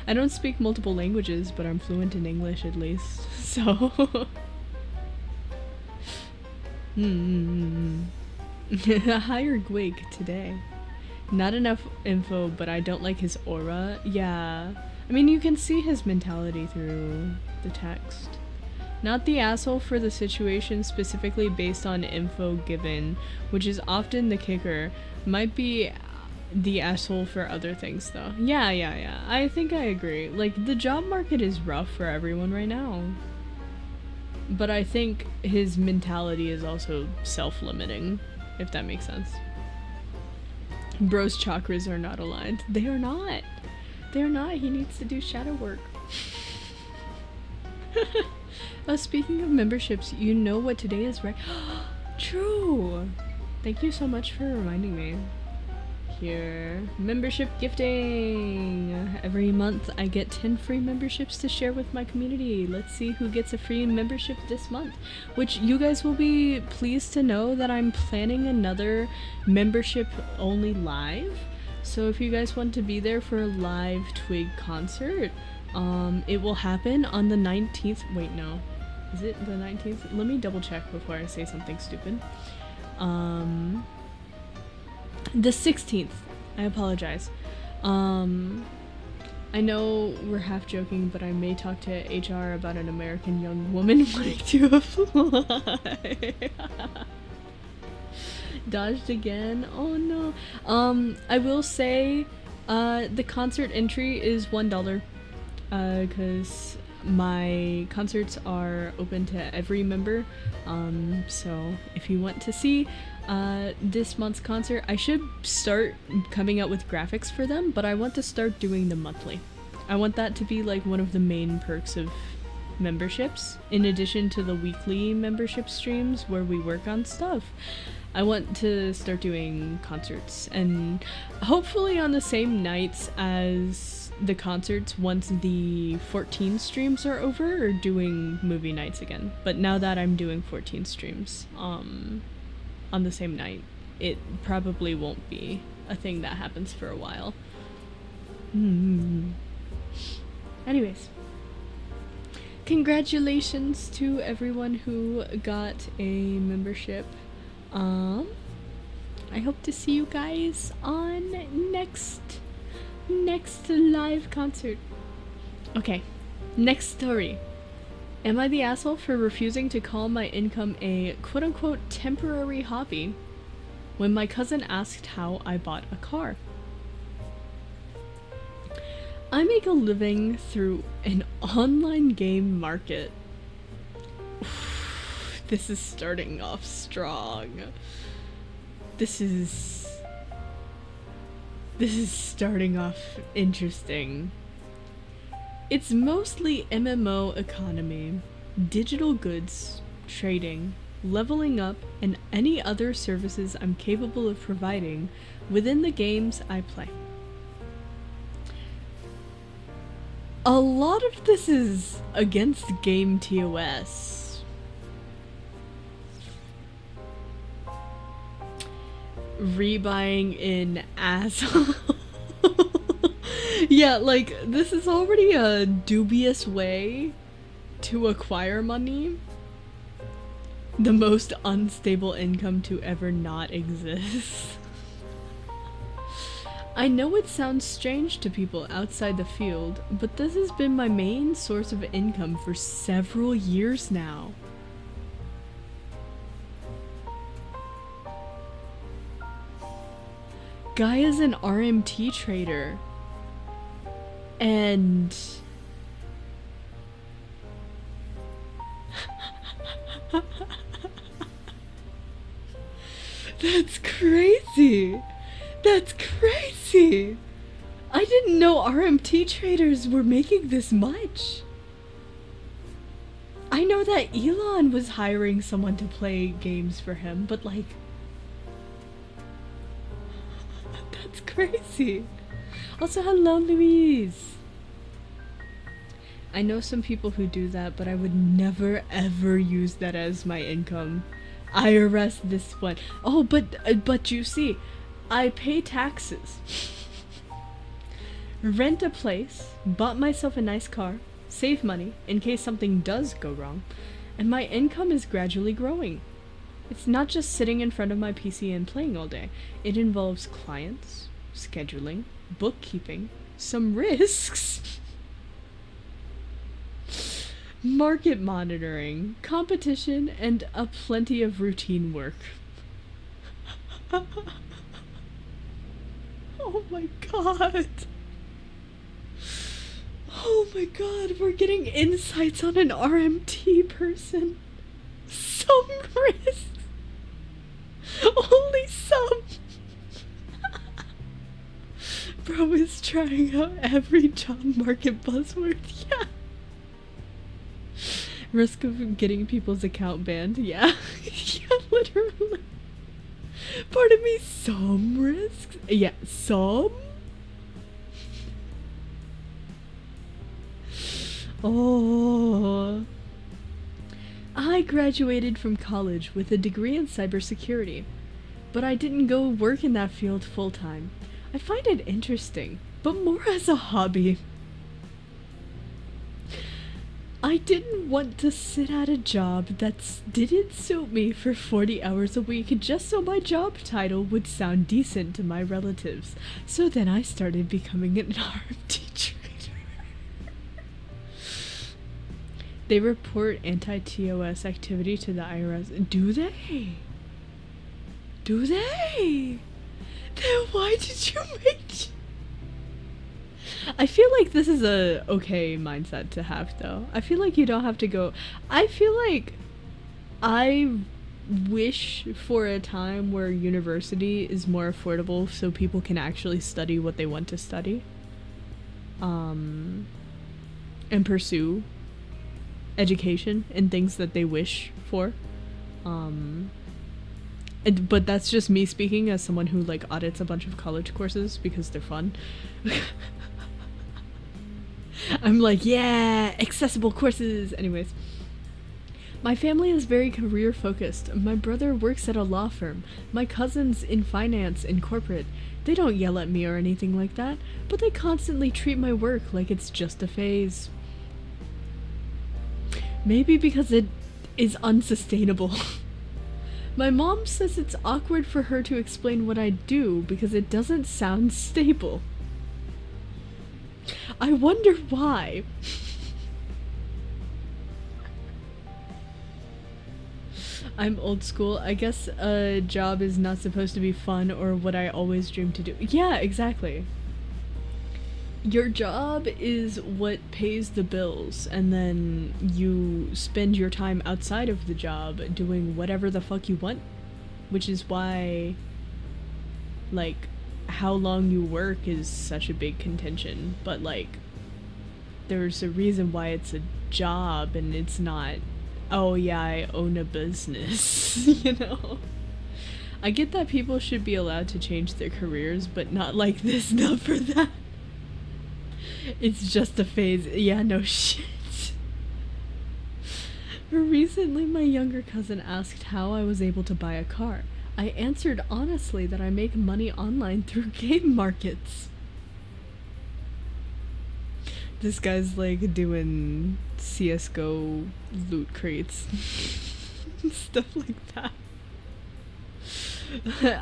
I don't speak multiple languages, but I'm fluent in English at least, so... Hire Gwig today. Not enough info, but I don't like his aura. Yeah. I mean, you can see his mentality through the text. Not the asshole for the situation specifically based on info given, which is often the kicker. Might be the asshole for other things though. Yeah. I think I agree. Like, the job market is rough for everyone right now. But I think his mentality is also self-limiting, if that makes sense. Bro's chakras are not aligned. They are not. They're not. He needs to do shadow work. Speaking of memberships, you know what today is, right? True! Thank you so much for reminding me. Here. Membership gifting! Every month I get 10 free memberships to share with my community. Let's see who gets a free membership this month. Which you guys will be pleased to know that I'm planning another membership only live. So if you guys want to be there for a live Twig concert, it will happen on the 19th. Wait, no. Is it the 19th? Let me double check before I say something stupid. The 16th. I apologize. I know we're half joking, but I may talk to HR about an American young woman wanting to apply. Dodged again. Oh no. I will say, the concert entry is $1. Because my concerts are open to every member. So if you want to see this month's concert, I should start coming out with graphics for them, but I want to start doing them monthly. I want that to be like one of the main perks of memberships, in addition to the weekly membership streams where we work on stuff. I want to start doing concerts, and hopefully on the same nights as the concerts once the 14 streams are over, or doing movie nights again. But now that I'm doing 14 streams on the same night, it probably won't be a thing that happens for a while. Anyways, congratulations to everyone who got a membership. I hope to see you guys on next live concert. Okay, next story. Am I the asshole for refusing to call my income a quote-unquote temporary hobby when my cousin asked how I bought a car? I make a living through an online game market. This is starting off strong. This is This is starting off interesting. It's mostly MMO economy, digital goods, trading, leveling up, and any other services I'm capable of providing within the games I play. A lot of this is against game TOS. Rebuying in asshole. Yeah, like, this is already a dubious way to acquire money. The most unstable income to ever not exist. I know it sounds strange to people outside the field, but this has been my main source of income for several years now. Guy is an RMT trader. And that's crazy. That's crazy. I didn't know RMT traders were making this much. I know that Elon was hiring someone to play games for him, but like, that's crazy. Also, hello, Louise. I know some people who do that, but I would never ever use that as my income. IRS this one. Oh, but you see, I pay taxes, rent a place, bought myself a nice car, save money in case something does go wrong, and my income is gradually growing. It's not just sitting in front of my PC and playing all day. It involves clients, scheduling, bookkeeping, some risks, market monitoring, competition, and a plenty of routine work. Oh my god. Oh my god, we're getting insights on an RMT person. Some risks. Only some. Bro is trying out every job market buzzword. Yeah. Risk of getting people's account banned. Yeah. Yeah, literally. Pardon me, some risks? Yeah, some? Oh. I graduated from college with a degree in cybersecurity, but I didn't go work in that field full time. I find it interesting, but more as a hobby. I didn't want to sit at a job that didn't suit me for 40 hours a week just so my job title would sound decent to my relatives. So then I started becoming an RMT trader. They report anti-TOS activity to the IRS. Do they? Do they? Then why did you make... I feel like this is a okay mindset to have, though. I feel like you don't have to go... I feel like I wish for a time where university is more affordable so people can actually study what they want to study. And pursue education and things that they wish for. But that's just me speaking as someone who like audits a bunch of college courses because they're fun. I'm like, yeah, accessible courses. Anyways, my family is very career focused. My brother works at a law firm. My cousin's in finance and corporate. They don't yell at me or anything like that, but they constantly treat my work like it's just a phase. Maybe because it is unsustainable. My mom says it's awkward for her to explain what I do because it doesn't sound stable. I wonder why. I'm old school. I guess a job is not supposed to be fun or what I always dreamed to do. Yeah, exactly. Your job is what pays the bills, and then you spend your time outside of the job doing whatever the fuck you want, which is why, like, how long you work is such a big contention, but like there's a reason why it's a job and it's not, oh yeah, I own a business. You know, I get that people should be allowed to change their careers, but not like this, not for that. It's just a phase. Yeah, no shit. Recently, my younger cousin asked how I was able to buy a car. I answered honestly that I make money online through game markets. This guy's like doing CSGO loot crates. Stuff like that.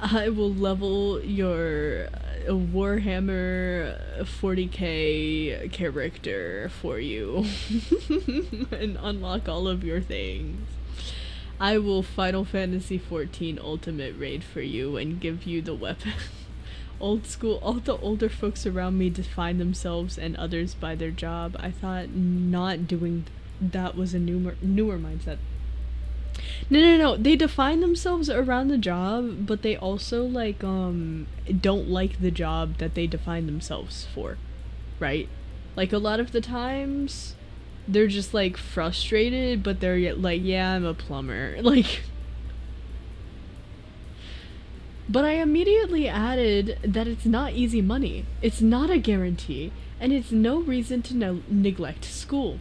I will level your Warhammer 40k character for you and unlock all of your things. I will Final Fantasy 14 Ultimate raid for you and give you the weapon. Old school, all the older folks around me define themselves and others by their job. I thought not doing that was a newer mindset. No. They define themselves around the job, but they also like don't like the job that they define themselves for, right? Like a lot of the times they're just like frustrated, but they're like, yeah, I'm a plumber. Like, but I immediately added that it's not easy money. It's not a guarantee, and it's no reason to neglect school.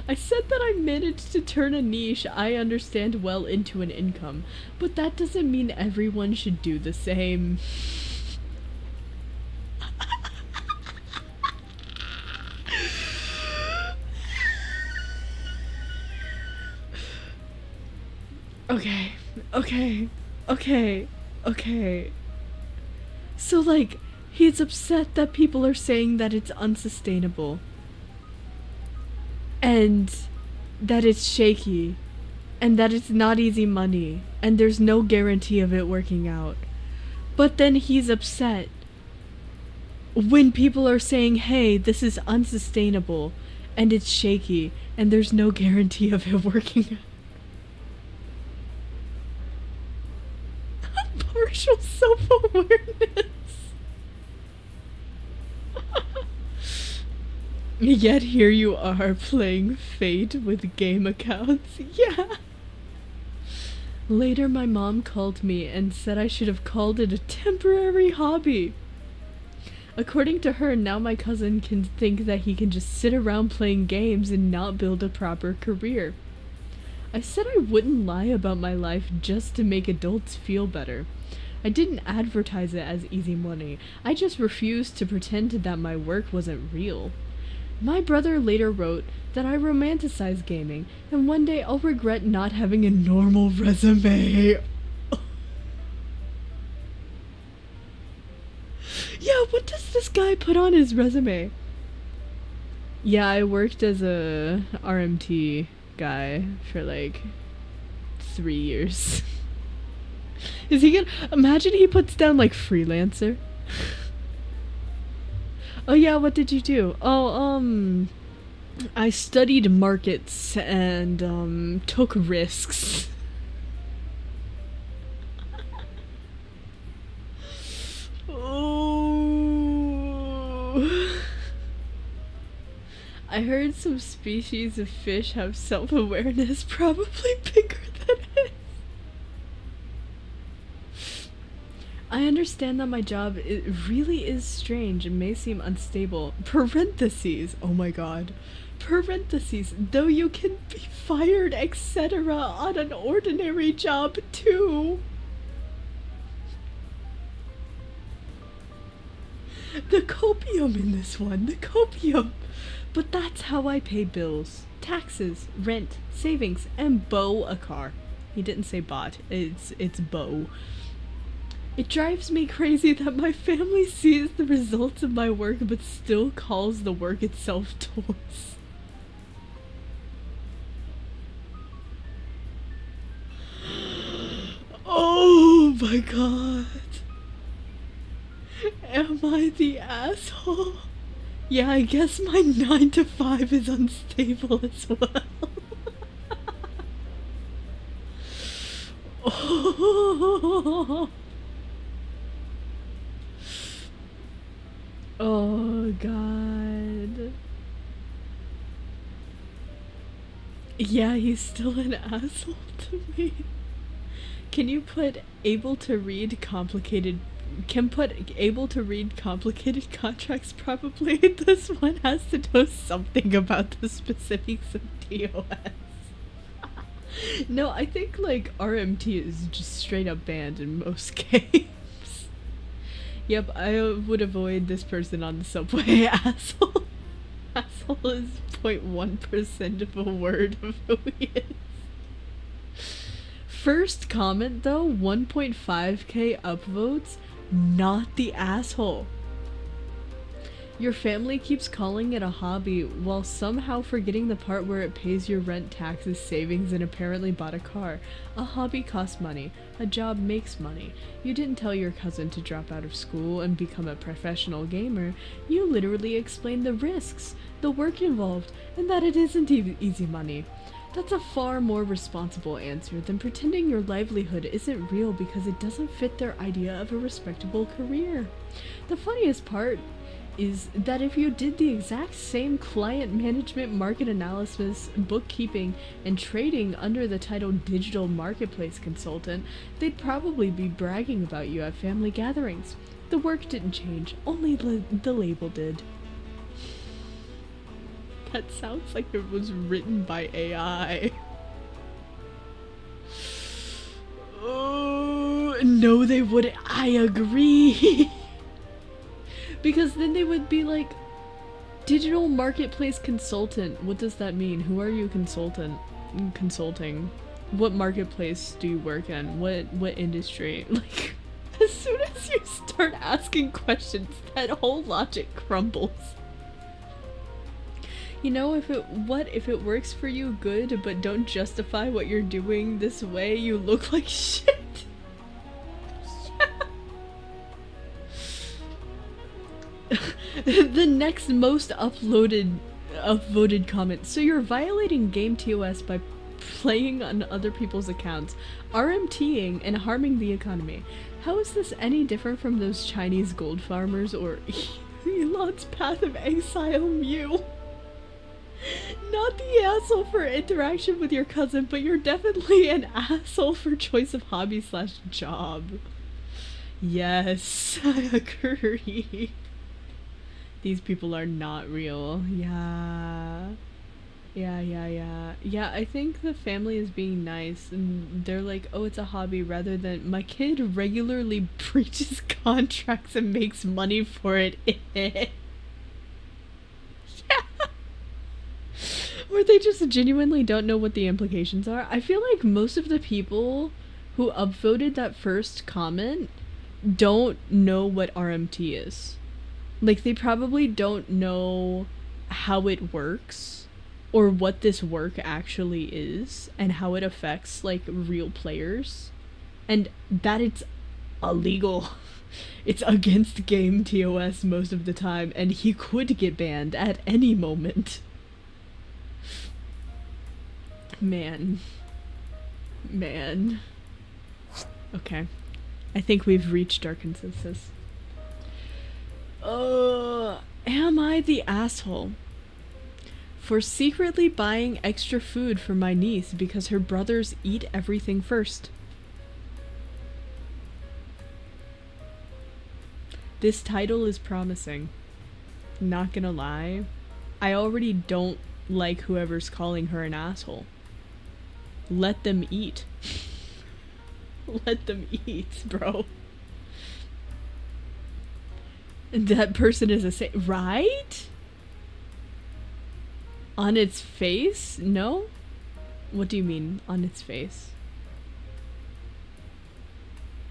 I said that I managed to turn a niche I understand well into an income, but that doesn't mean everyone should do the same. Okay. So like, he's upset that people are saying that it's unsustainable. And that it's shaky, and that it's not easy money, and there's no guarantee of it working out. But then he's upset when people are saying, hey, this is unsustainable, and it's shaky, and there's no guarantee of it working out. Partial self-awareness. Yet here you are playing Fate with game accounts. Yeah. Later my mom called me and said I should have called it a temporary hobby. According to her, now my cousin can think that he can just sit around playing games and not build a proper career. I said I wouldn't lie about my life just to make adults feel better. I didn't advertise it as easy money. I just refused to pretend that my work wasn't real. My brother later wrote that I romanticize gaming, and one day I'll regret not having a normal resume. Yeah, what does this guy put on his resume? Yeah, I worked as a RMT guy for like 3 years. Is he gonna... Imagine he puts down like freelancer. Oh yeah, what did you do? Oh, I studied markets and, took risks. Oh. I heard some species of fish have self-awareness, probably bigger than his. I understand that my job really is strange and may seem unstable. Parentheses, oh my god. Parentheses, though you can be fired, etc. on an ordinary job too. The copium in this one, the copium. But that's how I pay bills. Taxes, rent, savings, and bow a car. He didn't say bought, it's bow. It drives me crazy that my family sees the results of my work but still calls the work itself toys. Oh my god. Am I the asshole? Yeah, I guess my 9 to 5 is unstable as well. Oh, oh God. Yeah, he's still an asshole to me. Can you put able to read complicated contracts probably? This one has to know something about the specifics of TOS. No, I think like RMT is just straight up banned in most games. Yep, I would avoid this person on the subway. Asshole. Asshole is 0.1% of a word of who he is. First comment though, 1.5k upvotes, not the asshole. Your family keeps calling it a hobby while somehow forgetting the part where it pays your rent, taxes, savings, and apparently bought a car. A hobby costs money. A job makes money. You didn't tell your cousin to drop out of school and become a professional gamer. You literally explained the risks, the work involved, and that it isn't easy money. That's a far more responsible answer than pretending your livelihood isn't real because it doesn't fit their idea of a respectable career. The funniest part is that if you did the exact same client management, market analysis, bookkeeping, and trading under the title digital marketplace consultant, they'd probably be bragging about you at family gatherings. The work didn't change, only the label did. That sounds like it was written by AI. Oh, no they wouldn't. I agree. Because then they would be like, digital marketplace consultant. What does that mean? Who are you consulting? What marketplace do you work in? What industry? Like, as soon as you start asking questions, that whole logic crumbles. You know, if it works for you, good, but don't justify what you're doing this way, you look like shit. The next most upvoted comment. So you're violating game TOS by playing on other people's accounts, RMTing, and harming the economy. How is this any different from those Chinese gold farmers or Elon's Path of Exile Mew? Not the asshole for interaction with your cousin, but you're definitely an asshole for choice of hobby/job. Yes, I agree. These people are not real. Yeah, I think the family is being nice and they're like, oh, it's a hobby, rather than my kid regularly breaches contracts and makes money for it. Yeah. Or they just genuinely don't know what the implications are. I feel like most of the people who upvoted that first comment don't know what RMT is. Like, they probably don't know how it works or what this work actually is and how it affects, like, real players. And that it's illegal. It's against game TOS most of the time, and he could get banned at any moment. Man. Okay. I think we've reached our consensus. Am I the asshole for secretly buying extra food for my niece because her brothers eat everything first? This title is promising. Not gonna lie, I already don't like whoever's calling her an asshole. Let them eat. Let them eat, bro. That person is right? On its face? No? What do you mean, on its face?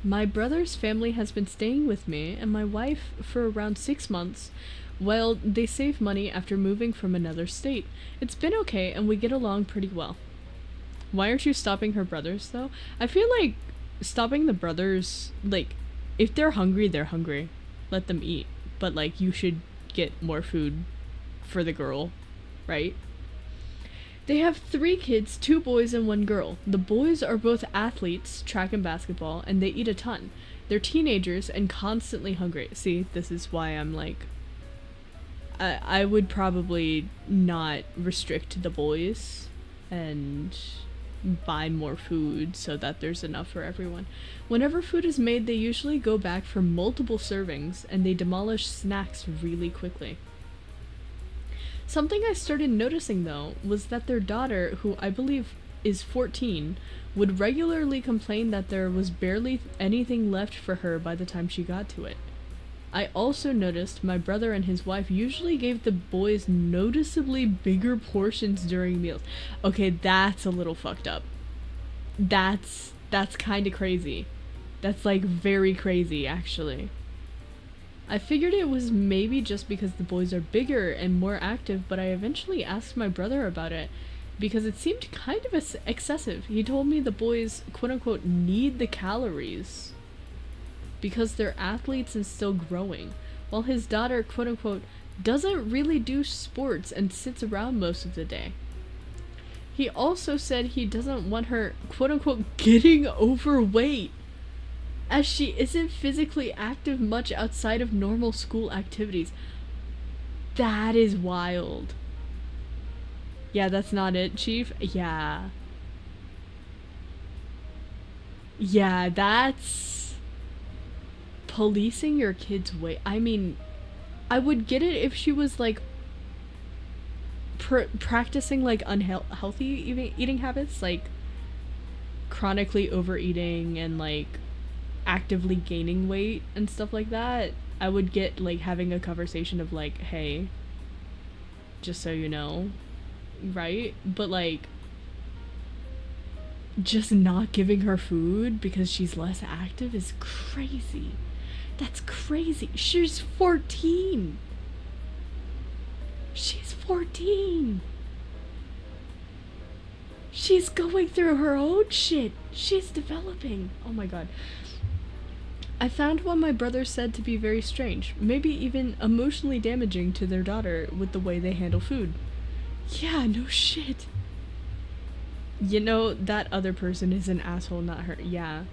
My brother's family has been staying with me and my wife for around 6 months while they save money after moving from another state. It's been okay and we get along pretty well. Why aren't you stopping her brothers, though? I feel like stopping the brothers, like, if they're hungry, they're hungry. Let them eat. But, like, you should get more food for the girl, right? They have 3 kids, 2 boys and 1 girl. The boys are both athletes, track and basketball, and they eat a ton. They're teenagers and constantly hungry. See, this is why I'm like, I would probably not restrict the boys and buy more food so that there's enough for everyone. Whenever food is made, they usually go back for multiple servings and they demolish snacks really quickly. Something I started noticing though was that their daughter, who I believe is 14, would regularly complain that there was barely anything left for her by the time she got to it. I also noticed my brother and his wife usually gave the boys noticeably bigger portions during meals. Okay, that's a little fucked up. That's kind of crazy. That's like very crazy, actually. I figured it was maybe just because the boys are bigger and more active, but I eventually asked my brother about it because it seemed kind of excessive. He told me the boys, quote-unquote, need the calories because they're athletes and still growing, while his daughter, quote-unquote, doesn't really do sports and sits around most of the day. He also said he doesn't want her, quote-unquote, getting overweight, as she isn't physically active much outside of normal school activities. That is wild. Yeah, that's not it, Chief. Yeah. Yeah, that's policing your kid's weight. I mean, I would get it if she was like practicing like unhealthy eating habits, like chronically overeating and like actively gaining weight and stuff like that. I would get like having a conversation of like, hey, just so you know, right? But like just not giving her food because she's less active is crazy. That's crazy. She's 14. She's 14. She's going through her own shit. She's developing. Oh my god. I found what my brother said to be very strange, maybe even emotionally damaging to their daughter with the way they handle food. Yeah, no shit. You know, that other person is an asshole, not her. Yeah.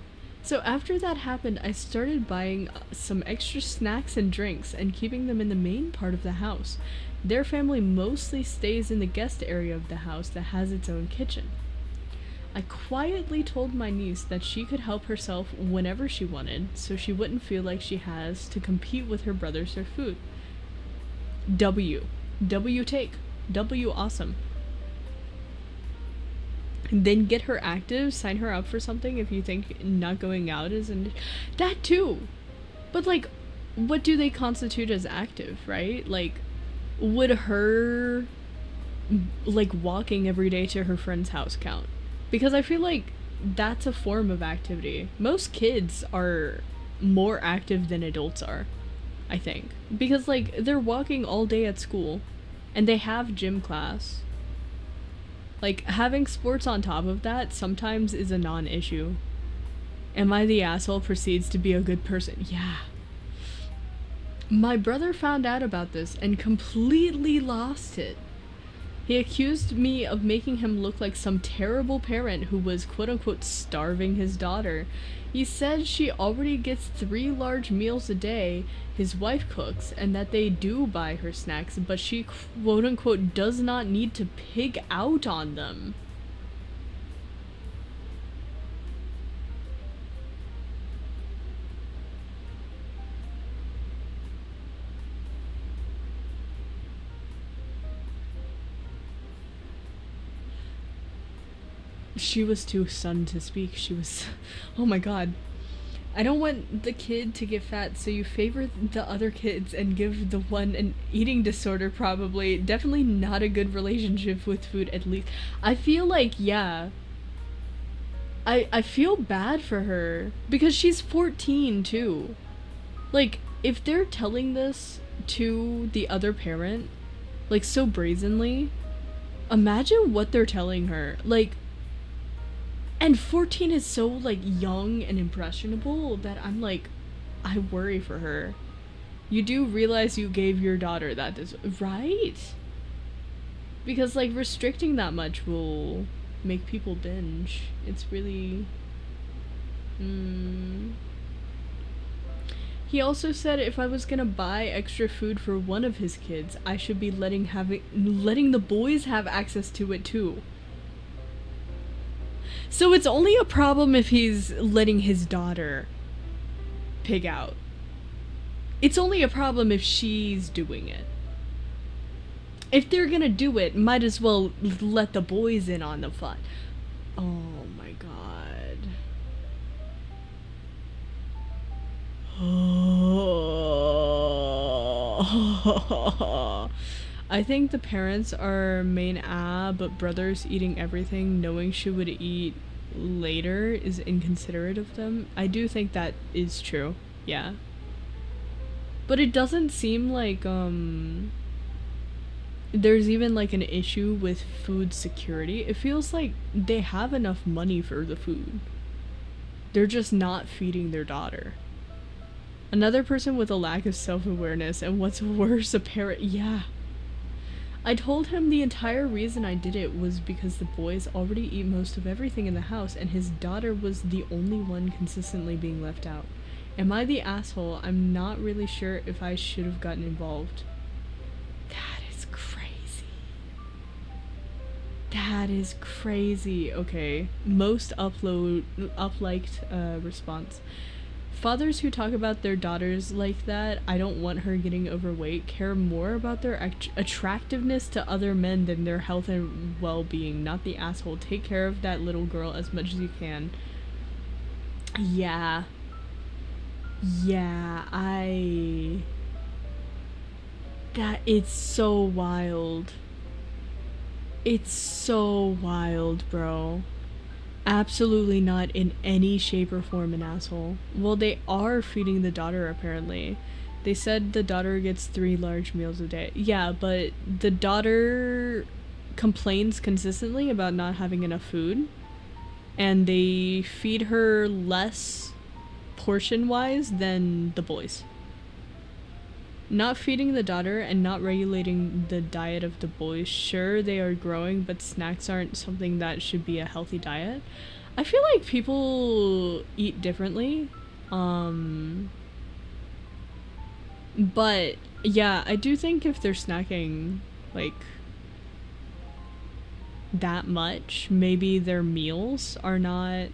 So after that happened, I started buying some extra snacks and drinks and keeping them in the main part of the house. Their family mostly stays in the guest area of the house that has its own kitchen. I quietly told my niece that she could help herself whenever she wanted, so she wouldn't feel like she has to compete with her brothers for food. W take. W awesome. Then get her active, sign her up for something if you think not going out is that too. But like, what do they constitute as active, right? Like, would her like walking every day to her friend's house count? Because I feel like that's a form of activity. Most kids are more active than adults are, I think. Because like, they're walking all day at school and they have gym class. Like, having sports on top of that sometimes is a non-issue. Am I the asshole proceeds to be a good person? Yeah. My brother found out about this and completely lost it. He accused me of making him look like some terrible parent who was quote-unquote starving his daughter. He said she already gets 3 large meals a day his wife cooks, and that they do buy her snacks, but she quote-unquote does not need to pig out on them. She was too stunned to speak. She was... Oh my god. I don't want the kid to get fat, so you favor the other kids and give the one an eating disorder, probably. Definitely not a good relationship with food, at least. I feel like, yeah. I feel bad for her. Because she's 14, too. Like, if they're telling this to the other parent, like, so brazenly, imagine what they're telling her. Like, and 14 is so, like, young and impressionable that I'm like, I worry for her. You do realize you gave your daughter that, right? Because, like, restricting that much will make people binge. It's really... He also said if I was gonna buy extra food for one of his kids, I should be letting the boys have access to it too. So it's only a problem if he's letting his daughter pig out. It's only a problem if she's doing it. If they're gonna do it, might as well let the boys in on the fun. Oh my god. I think the parents are main but brothers eating everything, knowing she would eat later is inconsiderate of them. I do think that is true, yeah. But it doesn't seem like, there's even like an issue with food security. It feels like they have enough money for the food. They're just not feeding their daughter. Another person with a lack of self-awareness, and what's worse, a parent. Yeah. I told him the entire reason I did it was because the boys already eat most of everything in the house, and his daughter was the only one consistently being left out. Am I the asshole? I'm not really sure if I should have gotten involved. That is crazy. That is crazy. Okay. Most up-liked response. Fathers who talk about their daughters like that, I don't want her getting overweight, care more about their attractiveness to other men than their health and well-being. Not the asshole. Take care of that little girl as much as you can. Yeah. Yeah, it's so wild. It's so wild, bro. Absolutely not in any shape or form an asshole. Well, they are feeding the daughter, apparently. They said the daughter gets 3 large meals a day. Yeah, but the daughter complains consistently about not having enough food, and they feed her less portion-wise than the boys. Not feeding the daughter and not regulating the diet of the boys. Sure, they are growing, but snacks aren't something that should be a healthy diet. I feel like people eat differently. But yeah, I do think if they're snacking like that much, maybe their meals are not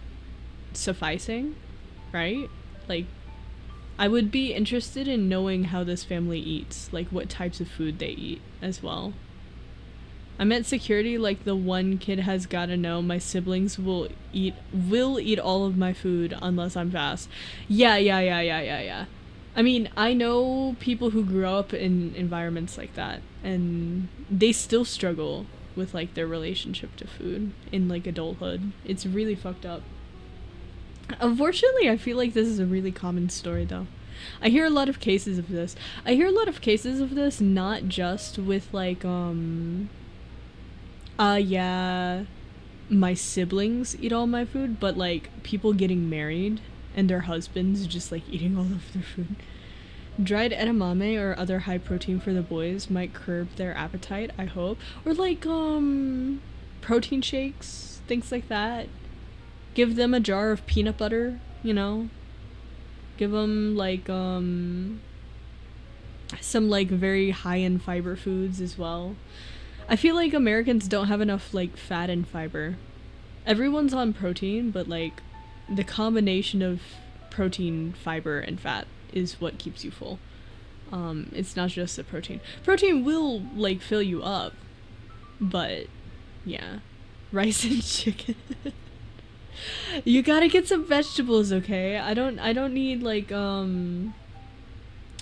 sufficing, right? Like, I would be interested in knowing how this family eats, like what types of food they eat as well. I meant security, like the one kid has gotta know my siblings will eat all of my food unless I'm fast. Yeah. I mean, I know people who grew up in environments like that, and they still struggle with like their relationship to food in like adulthood. It's really fucked up. Unfortunately, I feel like this is a really common story, though. I hear a lot of cases of this. Not just with, like, yeah, my siblings eat all my food, but, like, people getting married and their husbands just, like, eating all of their food. Dried edamame or other high protein for the boys might curb their appetite, I hope. Or, like, protein shakes, things like that. Give them a jar of peanut butter, you know? Give them, like, some, like, very high-end fiber foods as well. I feel like Americans don't have enough, like, fat and fiber. Everyone's on protein, but, like, the combination of protein, fiber, and fat is what keeps you full. It's not just the protein. Protein will, like, fill you up, but, yeah. Rice and chicken. You gotta get some vegetables, okay? I don't need like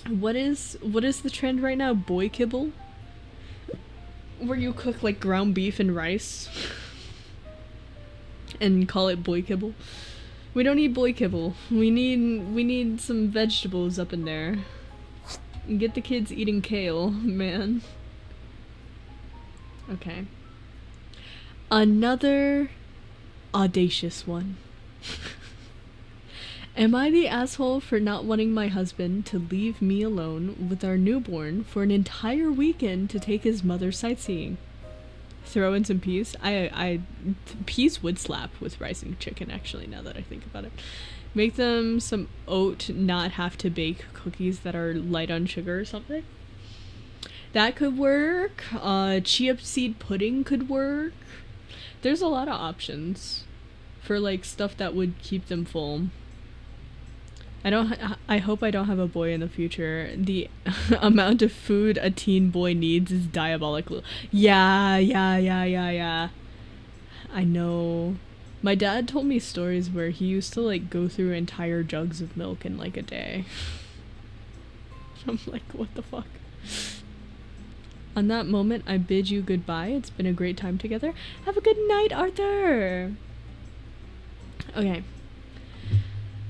what is the trend right now? Boy kibble? Where you cook like ground beef and rice and call it boy kibble. We don't need boy kibble. We need some vegetables up in there. Get the kids eating kale, man. Okay. Another audacious one. Am I the asshole for not wanting my husband to leave me alone with our newborn for an entire weekend to take his mother sightseeing? Throw in some peas. Peas would slap with rice and chicken, actually, now that I think about it. Make them some oat, not have to bake cookies that are light on sugar or something. That could work. Chia seed pudding could work. There's a lot of options for like stuff that would keep them full. I hope I don't have a boy in the future. The amount of food a teen boy needs is diabolical. Yeah. I know. My dad told me stories where he used to like go through entire jugs of milk in like a day. I'm like, what the fuck? On that moment, I bid you goodbye. It's been a great time together. Have a good night, Arthur! Okay.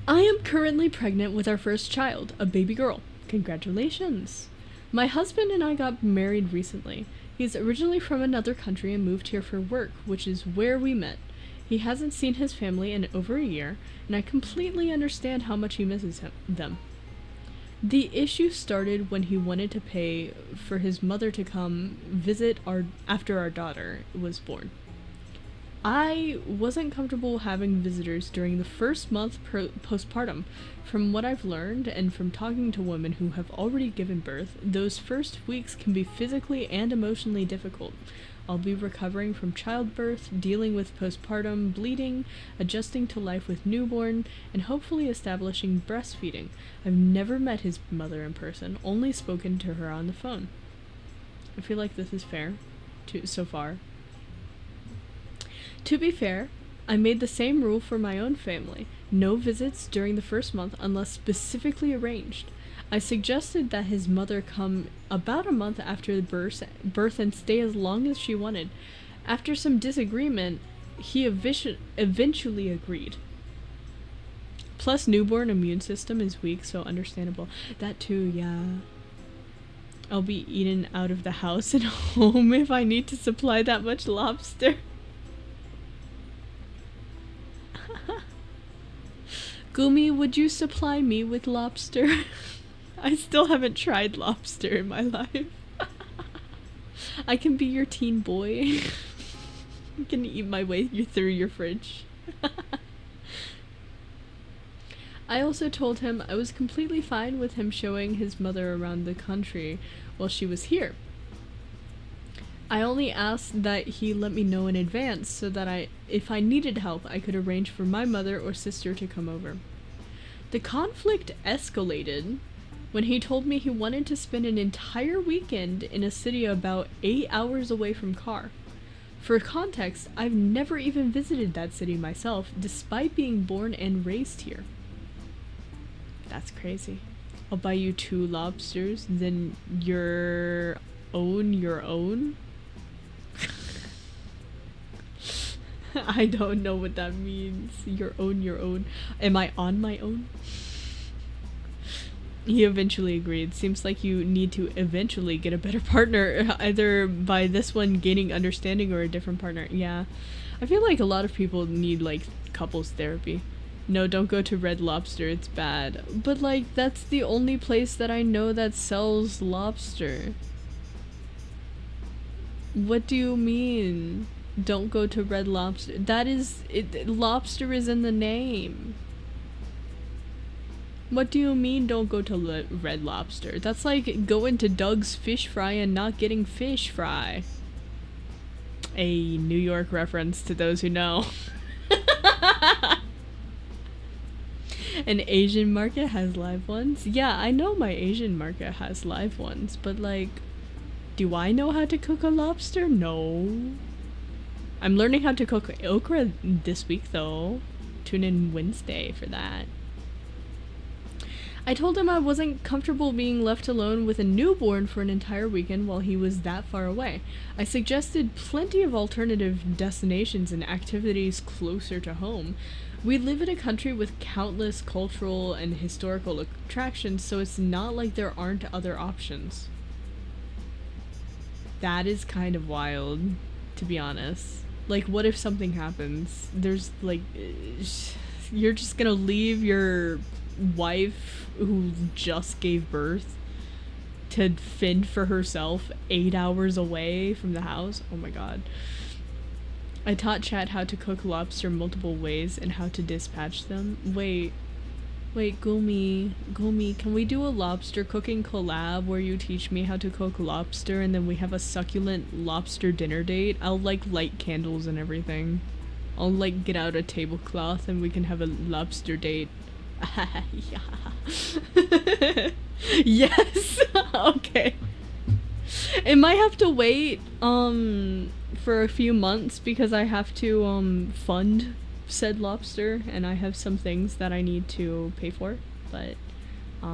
I am currently pregnant with our first child, a baby girl. Congratulations! My husband and I got married recently. He's originally from another country and moved here for work, which is where we met. He hasn't seen his family in over a year, and I completely understand how much he misses them. The issue started when he wanted to pay for his mother to come visit after our daughter was born. I wasn't comfortable having visitors during the first month postpartum. From what I've learned and from talking to women who have already given birth, those first weeks can be physically and emotionally difficult. I'll be recovering from childbirth, dealing with postpartum bleeding, adjusting to life with newborn, and hopefully establishing breastfeeding. I've never met his mother in person, only spoken to her on the phone. I feel like this is fair so far. To be fair, I made the same rule for my own family. No visits during the first month unless specifically arranged. I suggested that his mother come about a month after the birth and stay as long as she wanted. After some disagreement, he eventually agreed. Plus, newborn immune system is weak, so understandable. That too, yeah. I'll be eaten out of the house and home if I need to supply that much lobster. Gumi, would you supply me with lobster? I still haven't tried lobster in my life. I can be your teen boy. I can eat my way through your fridge. I also told him I was completely fine with him showing his mother around the country while she was here. I only asked that he let me know in advance so that if I needed help, I could arrange for my mother or sister to come over. The conflict escalated when he told me he wanted to spend an entire weekend in a city about 8 hours away from Car. For context, I've never even visited that city myself, despite being born and raised here. That's crazy. I'll buy you 2 lobsters, then your own? I don't know what that means. Your own. Am I on my own? He eventually agreed. Seems like you need to eventually get a better partner, either by this one gaining understanding or a different partner. Yeah. I feel like a lot of people need, like, couples therapy. No, don't go to Red Lobster, it's bad. But, like, that's the only place that I know that sells lobster. What do you mean? Don't go to Red Lobster. That is... lobster is in the name. What do you mean don't go to Red Lobster? That's like going to Doug's Fish Fry and not getting fish fry. A New York reference to those who know. An Asian market has live ones? Yeah, I know my Asian market has live ones, but like, do I know how to cook a lobster? No. I'm learning how to cook okra this week though. Tune in Wednesday for that. I told him I wasn't comfortable being left alone with a newborn for an entire weekend while he was that far away. I suggested plenty of alternative destinations and activities closer to home. We live in a country with countless cultural and historical attractions, so it's not like there aren't other options. That is kind of wild, to be honest. Like, what if something happens? There's, like, you're just gonna leave your wife who just gave birth to fend for herself 8 hours away from the house. Oh my god. I taught Chat how to cook lobster multiple ways and how to dispatch them. Wait, Gumi, can we do a lobster cooking collab where you teach me how to cook lobster and then we have a succulent lobster dinner date? I'll like light candles and everything. I'll like get out a tablecloth and we can have a lobster date. Yes. Okay. It might have to wait for a few months because I have to fund said lobster and I have some things that I need to pay for, but I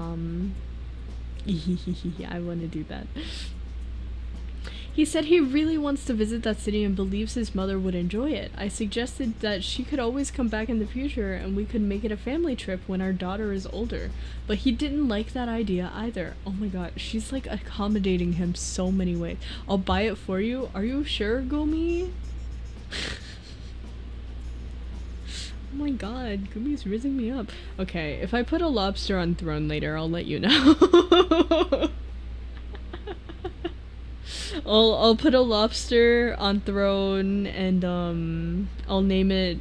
want to do that. He said he really wants to visit that city and believes his mother would enjoy it. I suggested that she could always come back in the future and we could make it a family trip when our daughter is older, but he didn't like that idea either. Oh my god, she's like accommodating him so many ways. I'll buy it for you. Are you sure, Gumi? Oh my god, Gumi's rizzing me up. Okay, if I put a lobster on throne later, I'll let you know. I'll put a lobster on throne and I'll name it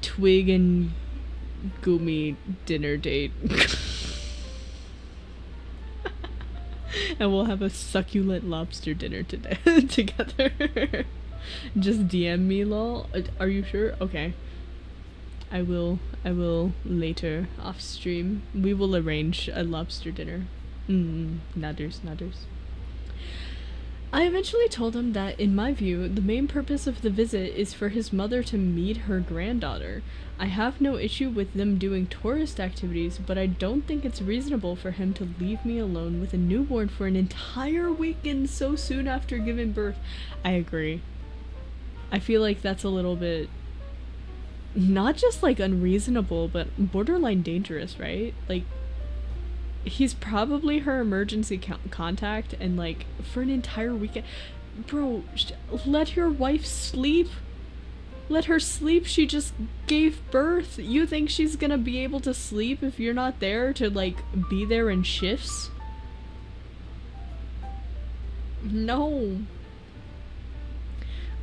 Twig and Gumi dinner date. And we'll have a succulent lobster dinner today together. Just DM me, lol. Are you sure? Okay. I will later off stream. We will arrange a lobster dinner. Nudders. I eventually told him that, in my view, the main purpose of the visit is for his mother to meet her granddaughter. I have no issue with them doing tourist activities, but I don't think it's reasonable for him to leave me alone with a newborn for an entire weekend so soon after giving birth. I agree. I feel like that's a little bit not just like unreasonable, but borderline dangerous, right? Like, he's probably her emergency contact, and like for an entire weekend, bro, let your wife sleep. Let her sleep. She just gave birth. You think she's gonna be able to sleep if you're not there to like be there in shifts? No.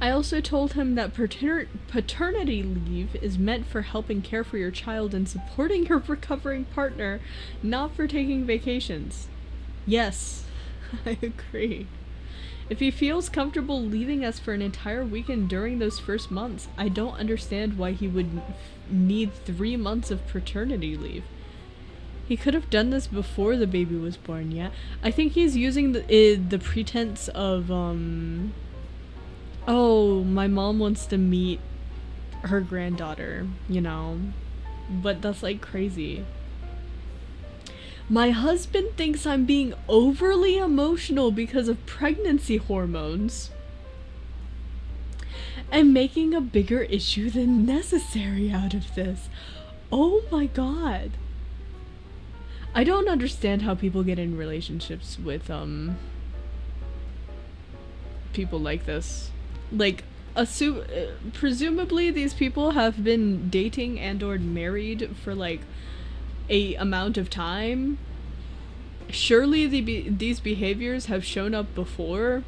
I also told him that paternity leave is meant for helping care for your child and supporting your recovering partner, not for taking vacations. Yes, I agree. If he feels comfortable leaving us for an entire weekend during those first months, I don't understand why he would need 3 months of paternity leave. He could have done this before the baby was born, yeah? I think he's using the pretense of, oh, my mom wants to meet her granddaughter, you know, but that's like crazy. My husband thinks I'm being overly emotional because of pregnancy hormones and making a bigger issue than necessary out of this. Oh my god. I don't understand how people get in relationships with people like this. Like, presumably these people have been dating and or married for like a amount of time. Surely these behaviors have shown up before.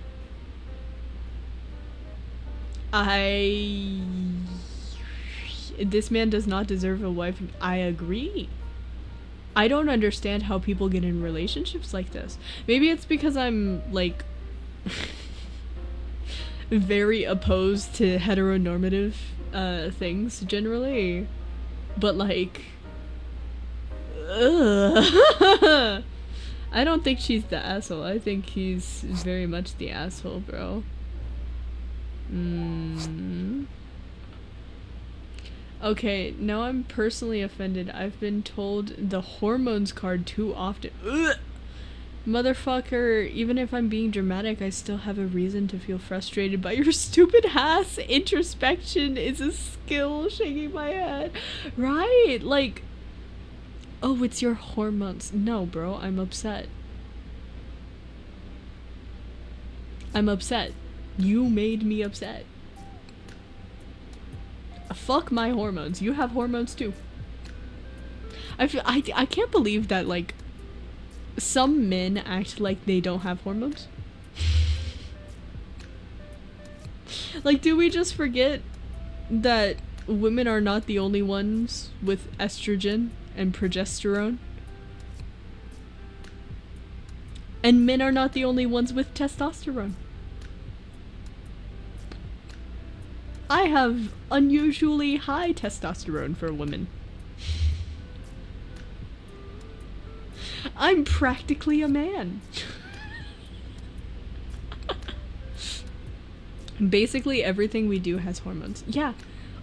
This man does not deserve a wife. I agree. I don't understand how people get in relationships like this. Maybe it's because I'm like very opposed to heteronormative things generally, but like ugh. I don't think she's the asshole. I think he's very much the asshole, bro. Okay, now I'm personally offended. I've been told the hormones card too often. Ugh. Motherfucker, even if I'm being dramatic, I still have a reason to feel frustrated by your stupid ass. Introspection is a skill, shaking my head. Right, like, oh, it's your hormones. No, bro, I'm upset. I'm upset. You made me upset. Fuck my hormones. You have hormones too. I can't believe that, like, some men act like they don't have hormones. Like, do we just forget that women are not the only ones with estrogen and progesterone? And men are not the only ones with testosterone. I have unusually high testosterone for women. I'm practically a man. Basically everything we do has hormones. Yeah,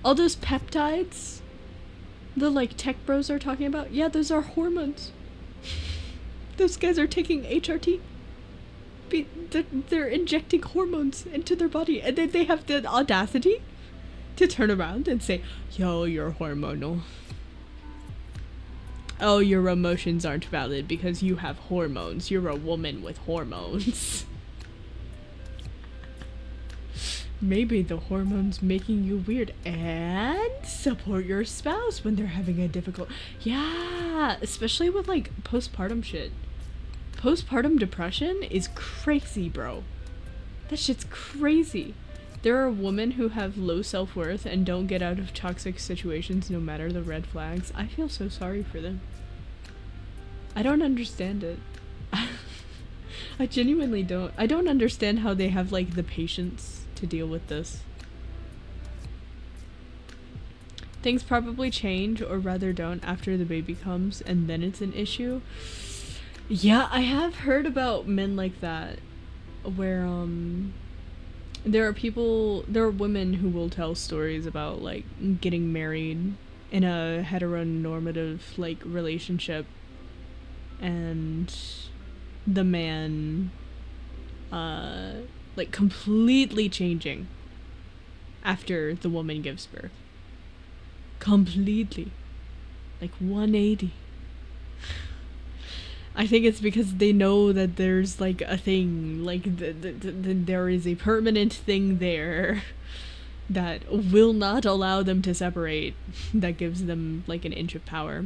all those peptides the like tech bros are talking about, yeah, those are hormones. Those guys are taking HRT. They're injecting hormones into their body, and then they have the audacity to turn around and say, yo, you're hormonal. Oh, your emotions aren't valid because you have hormones. You're a woman with hormones. Maybe the hormones making you weird, and support your spouse when they're having a difficult... Yeah, especially with like postpartum shit. Postpartum depression is crazy, bro. That shit's crazy. There are women who have low self-worth and don't get out of toxic situations no matter the red flags. I feel so sorry for them. I don't understand it. I genuinely don't. I don't understand how they have like the patience to deal with this. Things probably change, or rather don't, after the baby comes, and then it's an issue. Yeah, I have heard about men like that, where there are women who will tell stories about like getting married in a heteronormative like relationship, and the man like completely changing after the woman gives birth. Completely. Like 180. I think it's because they know that there's like a thing, like there is a permanent thing there that will not allow them to separate, that gives them like an inch of power.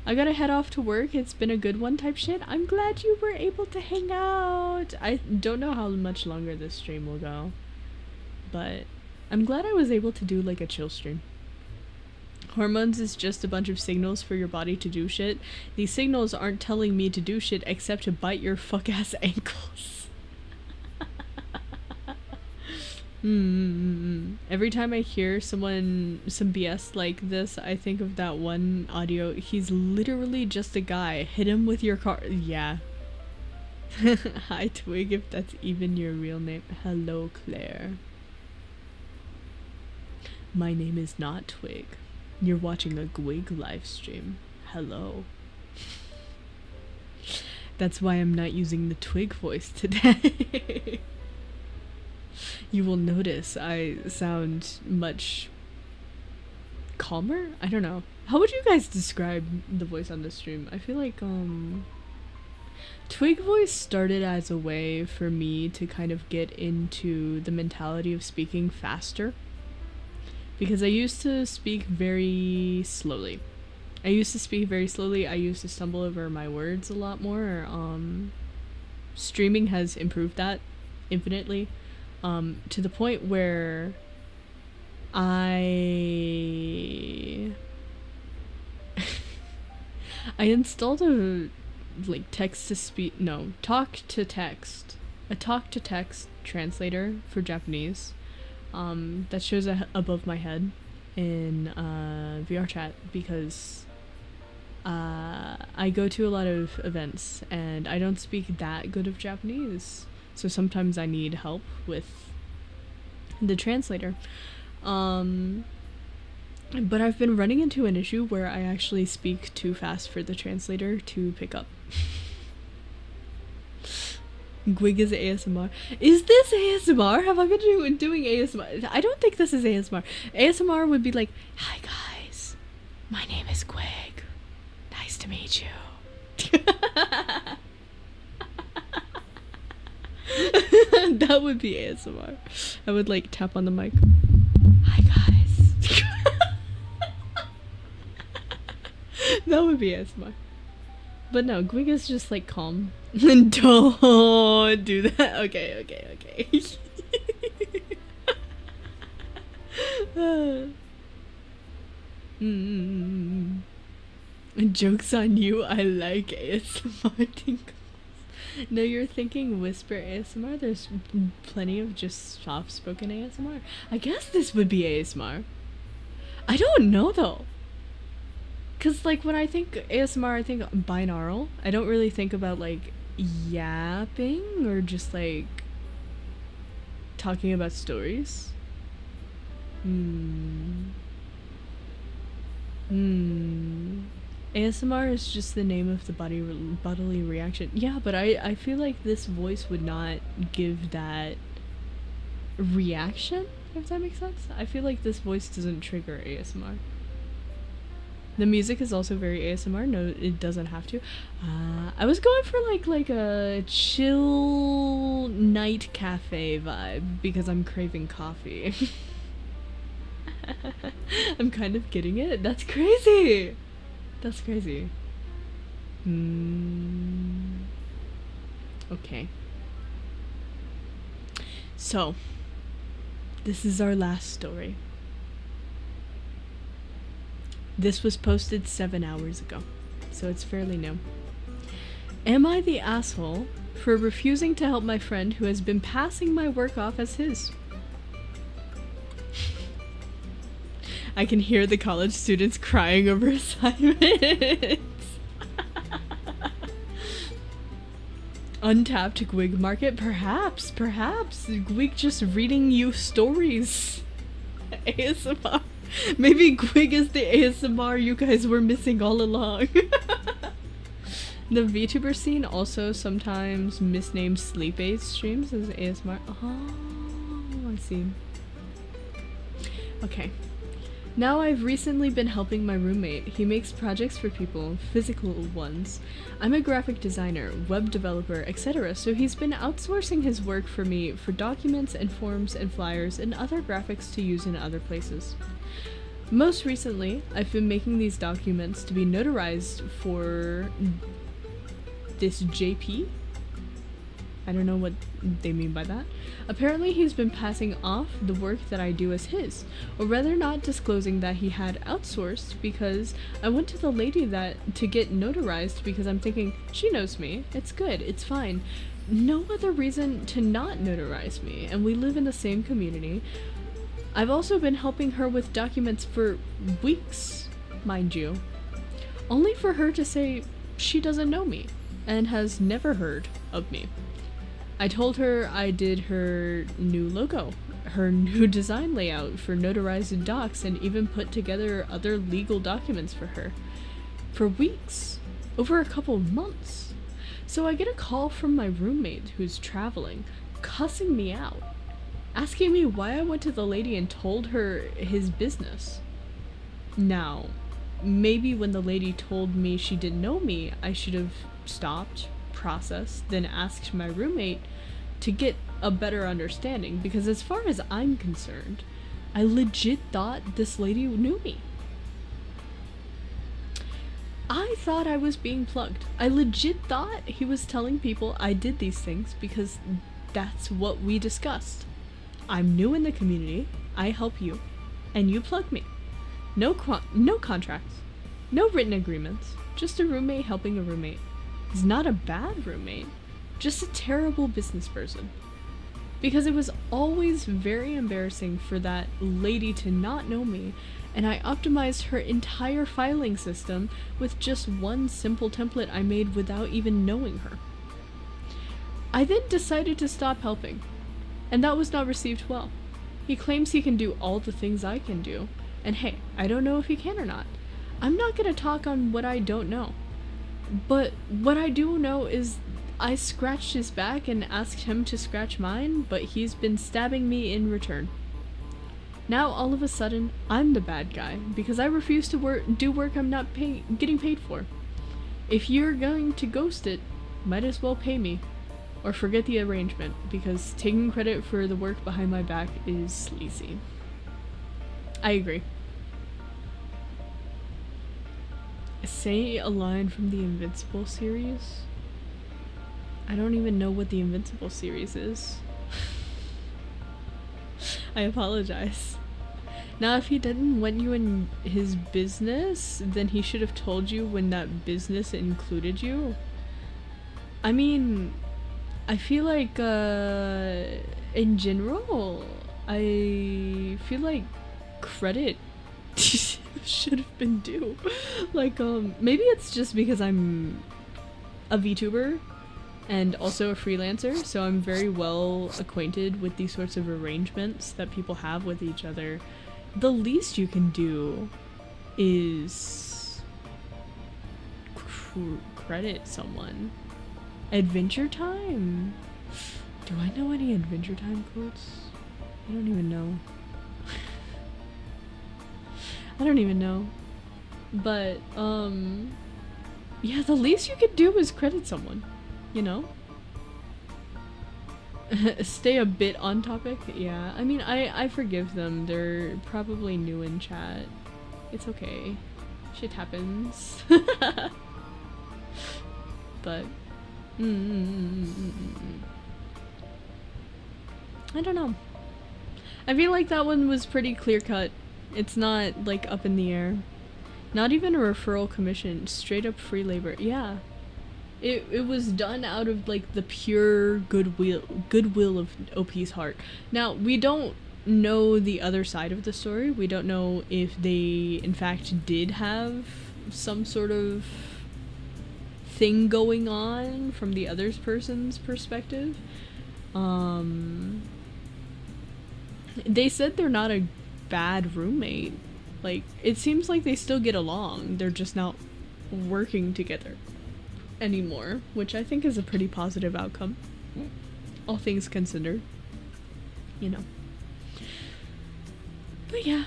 I gotta head off to work. It's been a good one type shit. I'm glad you were able to hang out. I don't know how much longer this stream will go, but I'm glad I was able to do like a chill stream. Hormones is just a bunch of signals for your body to do shit. These signals aren't telling me to do shit except to bite your fuck ass ankles. Every time I hear some BS like this, I think of that one audio. He's literally just a guy. Hit him with your car. Yeah. Hi Twig, if that's even your real name. Hello Claire. My name is not Twig. You're watching a Gwig live stream. Hello. That's why I'm not using the Twig voice today. You will notice I sound much calmer? I don't know. How would you guys describe the voice on this stream? I feel like Twig voice started as a way for me to kind of get into the mentality of speaking faster. Because I used to speak very slowly. I used to stumble over my words a lot more. Streaming has improved that infinitely. To the point where I installed a like talk-to-text translator for Japanese that shows above my head in VR chat, because I go to a lot of events and I don't speak that good of Japanese. So sometimes I need help with the translator. But I've been running into an issue where I actually speak too fast for the translator to pick up. Gwig is ASMR. Is this ASMR? Have I been doing ASMR? I don't think this is ASMR. ASMR would be like, hi guys, my name is Gwig. Nice to meet you. That would be ASMR. I would like tap on the mic. Hi guys. That would be ASMR. But no, Gwig is just like calm. Don't do that. Okay. Joke's on you, I like ASMR tingles. No, you're thinking whisper ASMR. There's plenty of just soft-spoken ASMR. I guess this would be ASMR. I don't know though. Cause like when I think ASMR, I think binaural. I don't really think about like yapping or just like talking about stories. ASMR is just the name of the bodily reaction. Yeah, but I feel like this voice would not give that reaction, if that makes sense. I feel like this voice doesn't trigger ASMR. The music is also very ASMR. No, it doesn't have to. I was going for like a chill night cafe vibe because I'm craving coffee. I'm kind of getting it. That's crazy. That's crazy. Okay. So, this is our last story. This was posted 7 hours ago, so it's fairly new. Am I the asshole for refusing to help my friend who has been passing my work off as his? I can hear the college students crying over assignments. Untapped Gwig market? Perhaps. Gwig just reading you stories. ASMR. Maybe Gwig is the ASMR you guys were missing all along. The VTuber scene also sometimes misnames sleep aid streams as ASMR. Oh, I see. Okay. Now I've recently been helping my roommate. He makes projects for people, physical ones. I'm a graphic designer, web developer, etc. So he's been outsourcing his work for me for documents and forms and flyers and other graphics to use in other places. Most recently, I've been making these documents to be notarized for this JP. I don't know what they mean by that. Apparently he's been passing off the work that I do as his, or rather not disclosing that he had outsourced, because I went to the lady to get notarized because I'm thinking, she knows me, it's good, it's fine. No other reason to not notarize me, and we live in the same community. I've also been helping her with documents for weeks, mind you, only for her to say she doesn't know me and has never heard of me. I told her I did her new logo, her new design layout for notarized docs, and even put together other legal documents for her. For weeks. Over a couple months. So I get a call from my roommate who's traveling, cussing me out, asking me why I went to the lady and told her his business. Now, maybe when the lady told me she didn't know me, I should have stopped, processed, then asked my roommate to get a better understanding, because as far as I'm concerned, I legit thought this lady knew me. I thought I was being plugged. I legit thought he was telling people I did these things because that's what we discussed. I'm new in the community, I help you, and you plug me. No contracts, no written agreements, just a roommate helping a roommate. He's not a bad roommate, just a terrible business person. Because it was always very embarrassing for that lady to not know me, and I optimized her entire filing system with just one simple template I made without even knowing her. I then decided to stop helping, and that was not received well. He claims he can do all the things I can do, and hey, I don't know if he can or not. I'm not gonna talk on what I don't know. But what I do know is I scratched his back and asked him to scratch mine, but he's been stabbing me in return. Now all of a sudden, I'm the bad guy because I refuse to do work I'm not getting paid for. If you're going to ghost it, might as well pay me. Or forget the arrangement, because taking credit for the work behind my back is sleazy. I agree. say a line from the Invincible series? I don't even know what the Invincible series is. I apologize. Now, if he didn't want you in his business, then he should have told you when that business included you. I mean, I feel like, in general, I feel like credit should have been due. Like, maybe it's just because I'm a VTuber and also a freelancer, so I'm very well acquainted with these sorts of arrangements that people have with each other. The least you can do is credit someone. Adventure Time. Do I know any Adventure Time quotes? I don't even know. I don't even know. But, yeah, the least you could do is credit someone, you know? Stay a bit on topic, yeah. I mean, I forgive them. They're probably new in chat. It's okay. Shit happens. But, I don't know. I feel like that one was pretty clear-cut. It's not, like, up in the air. Not even a referral commission. Straight up free labor. Yeah. It was done out of, like, the pure goodwill of OP's heart. Now, we don't know the other side of the story. We don't know if they, in fact, did have some sort of thing going on from the other person's perspective. They said they're not a bad roommate. Like, it seems like they still get along. They're just not working together anymore, which I think is a pretty positive outcome, all things considered, you know. But yeah,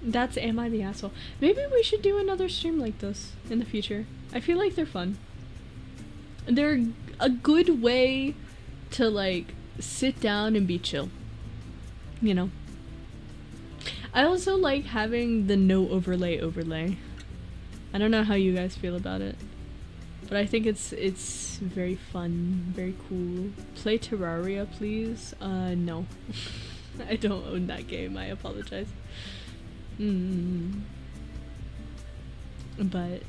that's Am I the Asshole. Maybe we should do another stream like this in the future. I feel like they're fun. They're a good way to, like, sit down and be chill, you know. I also like having the no overlay. I don't know how you guys feel about it, but I think it's very fun, very cool. Play Terraria, please. No. I don't own that game, I apologize. But,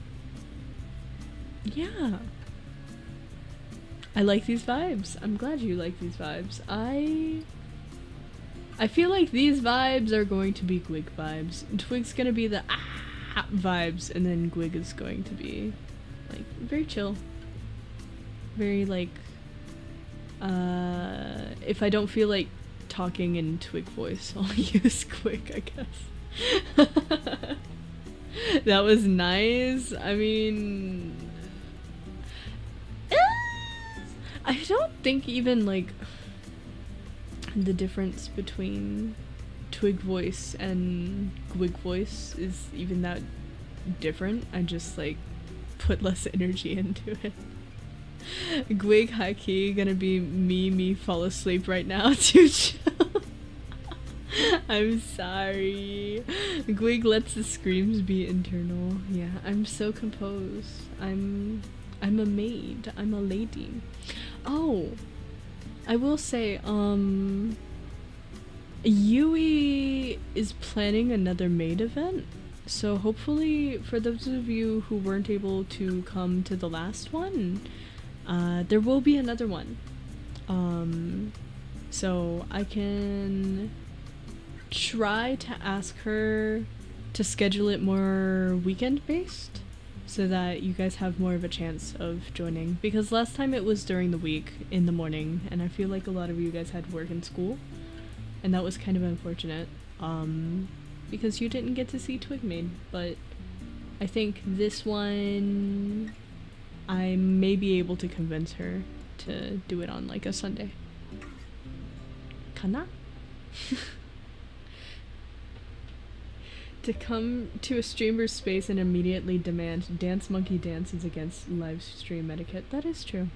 yeah. I like these vibes. I'm glad you like these vibes. I feel like these vibes are going to be Gwig vibes. Twig's gonna be the vibes, and then Gwig is going to be, like, very chill. Very, like, if I don't feel like talking in Twig voice, I'll use Gwig, I guess. That was nice. I mean, I don't think even, like, the difference between Twig voice and Gwig voice is even that different. I just, like, put less energy into it. Gwig high key gonna be me fall asleep right now too chill. I'm sorry. Gwig lets the screams be internal. Yeah, I'm so composed. I'm a maid. I'm a lady. Oh, I will say, Yui is planning another maid event, so hopefully for those of you who weren't able to come to the last one, there will be another one. So I can try to ask her to schedule it more weekend based, so that you guys have more of a chance of joining, because last time it was during the week in the morning, and I feel like a lot of you guys had work and school, and that was kind of unfortunate, because you didn't get to see Twig maid. But I think this one I may be able to convince her to do it on, like, a Sunday. Kana? To come to a streamer's space and immediately demand Dance Monkey dances against live stream etiquette. That is true.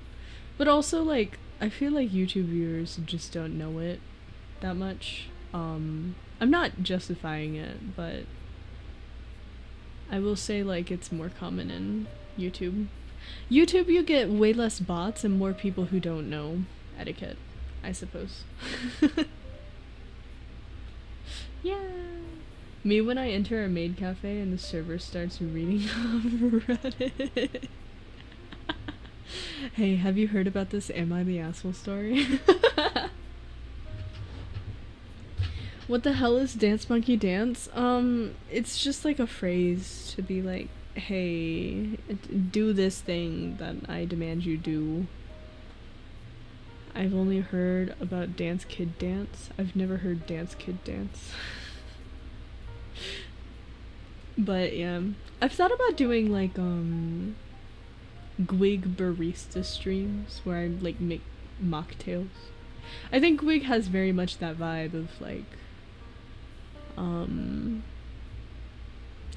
But also, like, I feel like YouTube viewers just don't know it that much. I'm not justifying it, but I will say, like, it's more common in YouTube. YouTube, you get way less bots and more people who don't know etiquette, I suppose. Yeah. Me when I enter a maid cafe and the server starts reading off Reddit. Hey, have you heard about this Am I the Asshole story? What the hell is Dance Monkey Dance? It's just like a phrase to be like, hey, do this thing that I demand you do. I've only heard about Dance Kid Dance. I've never heard Dance Kid Dance. But yeah, I've thought about doing like Gwig barista streams where I like make mocktails. I think Gwig has very much that vibe of like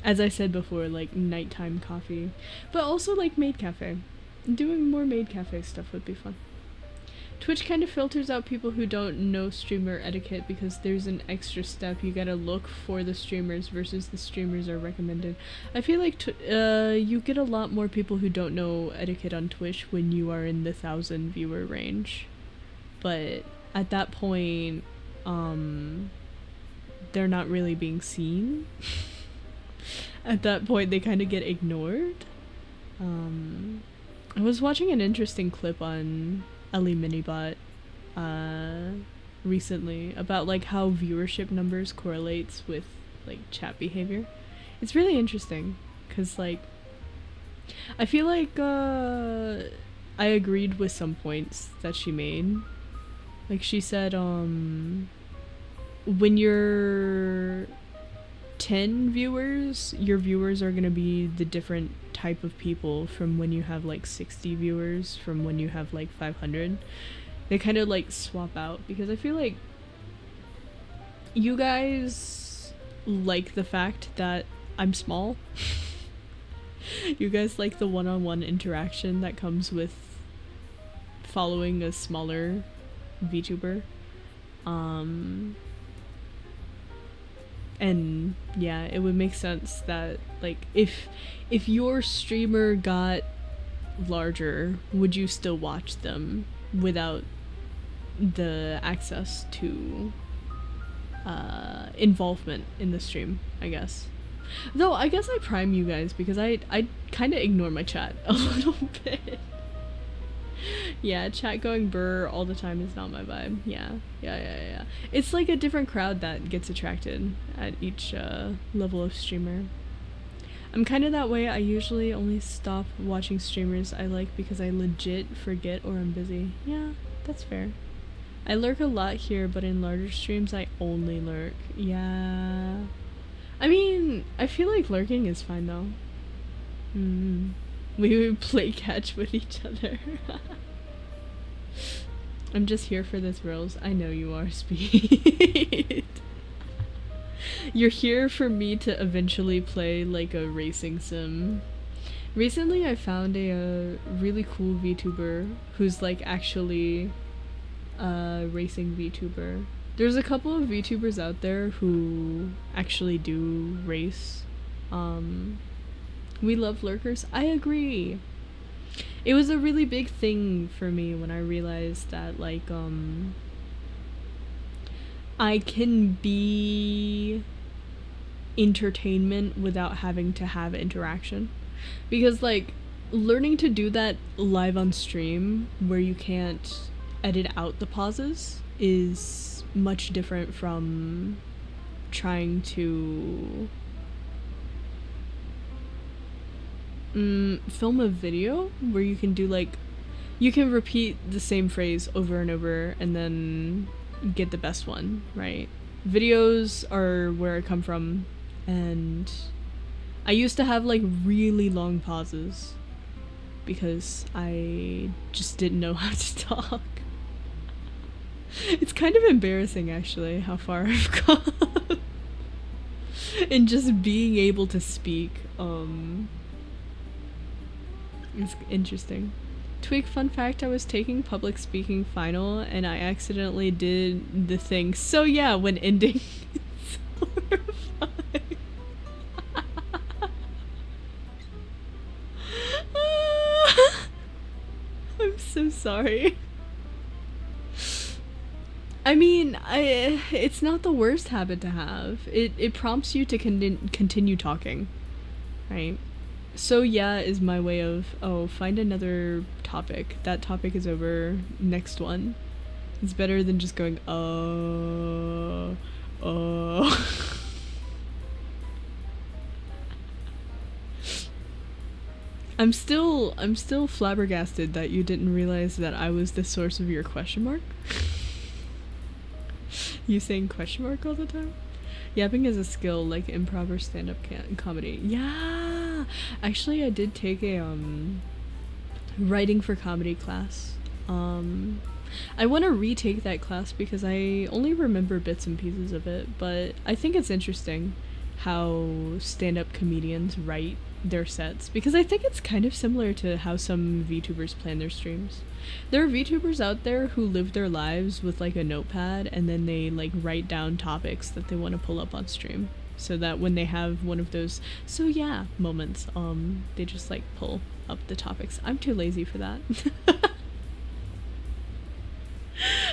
as I said before, like nighttime coffee, but also like maid cafe. Doing more maid cafe stuff would be fun. Twitch kind of filters out people who don't know streamer etiquette because there's an extra step. You gotta look for the streamers versus the streamers are recommended. I feel like you get a lot more people who don't know etiquette on Twitch when you are in the 1,000 viewer range. But at that point, they're not really being seen. At that point, they kind of get ignored. I was watching an interesting clip on Ellie Minibot recently about like how viewership numbers correlates with like chat behavior. It's really interesting because like I feel like I agreed with some points that she made. Like she said when you're 10 viewers, your viewers are gonna be the different type of people from when you have like 60 viewers from when you have like 500. They kind of like swap out because I feel like you guys like the fact that I'm small. You guys like the one-on-one interaction that comes with following a smaller VTuber. And yeah, it would make sense that like if your streamer got larger, would you still watch them without the access to involvement in the stream, I guess. Though I guess I prime you guys because I kind of ignore my chat a little bit. Yeah, chat going brr all the time is not my vibe. Yeah. It's like a different crowd that gets attracted at each level of streamer. I'm kind of that way. I usually only stop watching streamers I like because I legit forget or I'm busy. Yeah, that's fair. I lurk a lot here, but in larger streams I only lurk. Yeah. I mean, I feel like lurking is fine though. We would play catch with each other. I'm just here for this rose. I know you are, Speed. You're here for me to eventually play like a racing sim. Recently I found a really cool VTuber who's like actually a racing VTuber. There's a couple of VTubers out there who actually do race. We love lurkers. I agree. It was a really big thing for me when I realized that like I can be entertainment without having to have interaction. Because like learning to do that live on stream where you can't edit out the pauses is much different from trying to film a video where you can do like you can repeat the same phrase over and over and then get the best one, right? Videos are where I come from, and I used to have like really long pauses because I just didn't know how to talk. It's kind of embarrassing actually how far I've gone in just being able to speak. It's interesting. Twig, fun fact, I was taking public speaking final and I accidentally did the thing. So yeah, when ending it's horrifying. I'm so sorry. I mean, it's not the worst habit to have. It prompts you to continue talking, right? So yeah is my way of, oh, find another topic. That topic is over. Next one. It's better than just going, I'm still flabbergasted that you didn't realize that I was the source of your question mark. You saying question mark all the time? Yapping is a skill like improv or stand-up comedy. Yeah! Actually, I did take a writing for comedy class. I want to retake that class because I only remember bits and pieces of it, but I think it's interesting how stand-up comedians write their sets, because I think it's kind of similar to how some VTubers plan their streams. There are VTubers out there who live their lives with like a notepad and then they like write down topics that they want to pull up on stream, so that when they have one of those so yeah moments, they just like pull up the topics. I'm too lazy for that.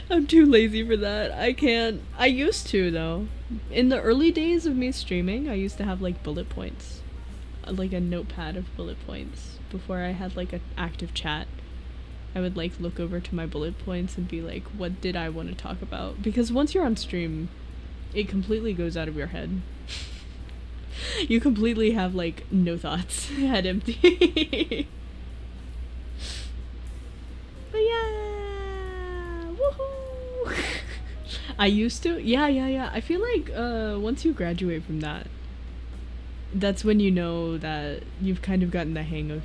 I'm too lazy for that. I can't. I used to though. In the early days of me streaming, I used to have like bullet points, like a notepad of bullet points before I had like an active chat. I would like look over to my bullet points and be like, what did I want to talk about? Because once you're on stream, it completely goes out of your head. You completely have like no thoughts, head empty. But yeah, woohoo! I used to, yeah. I feel like once you graduate from that, that's when you know that you've kind of gotten the hang of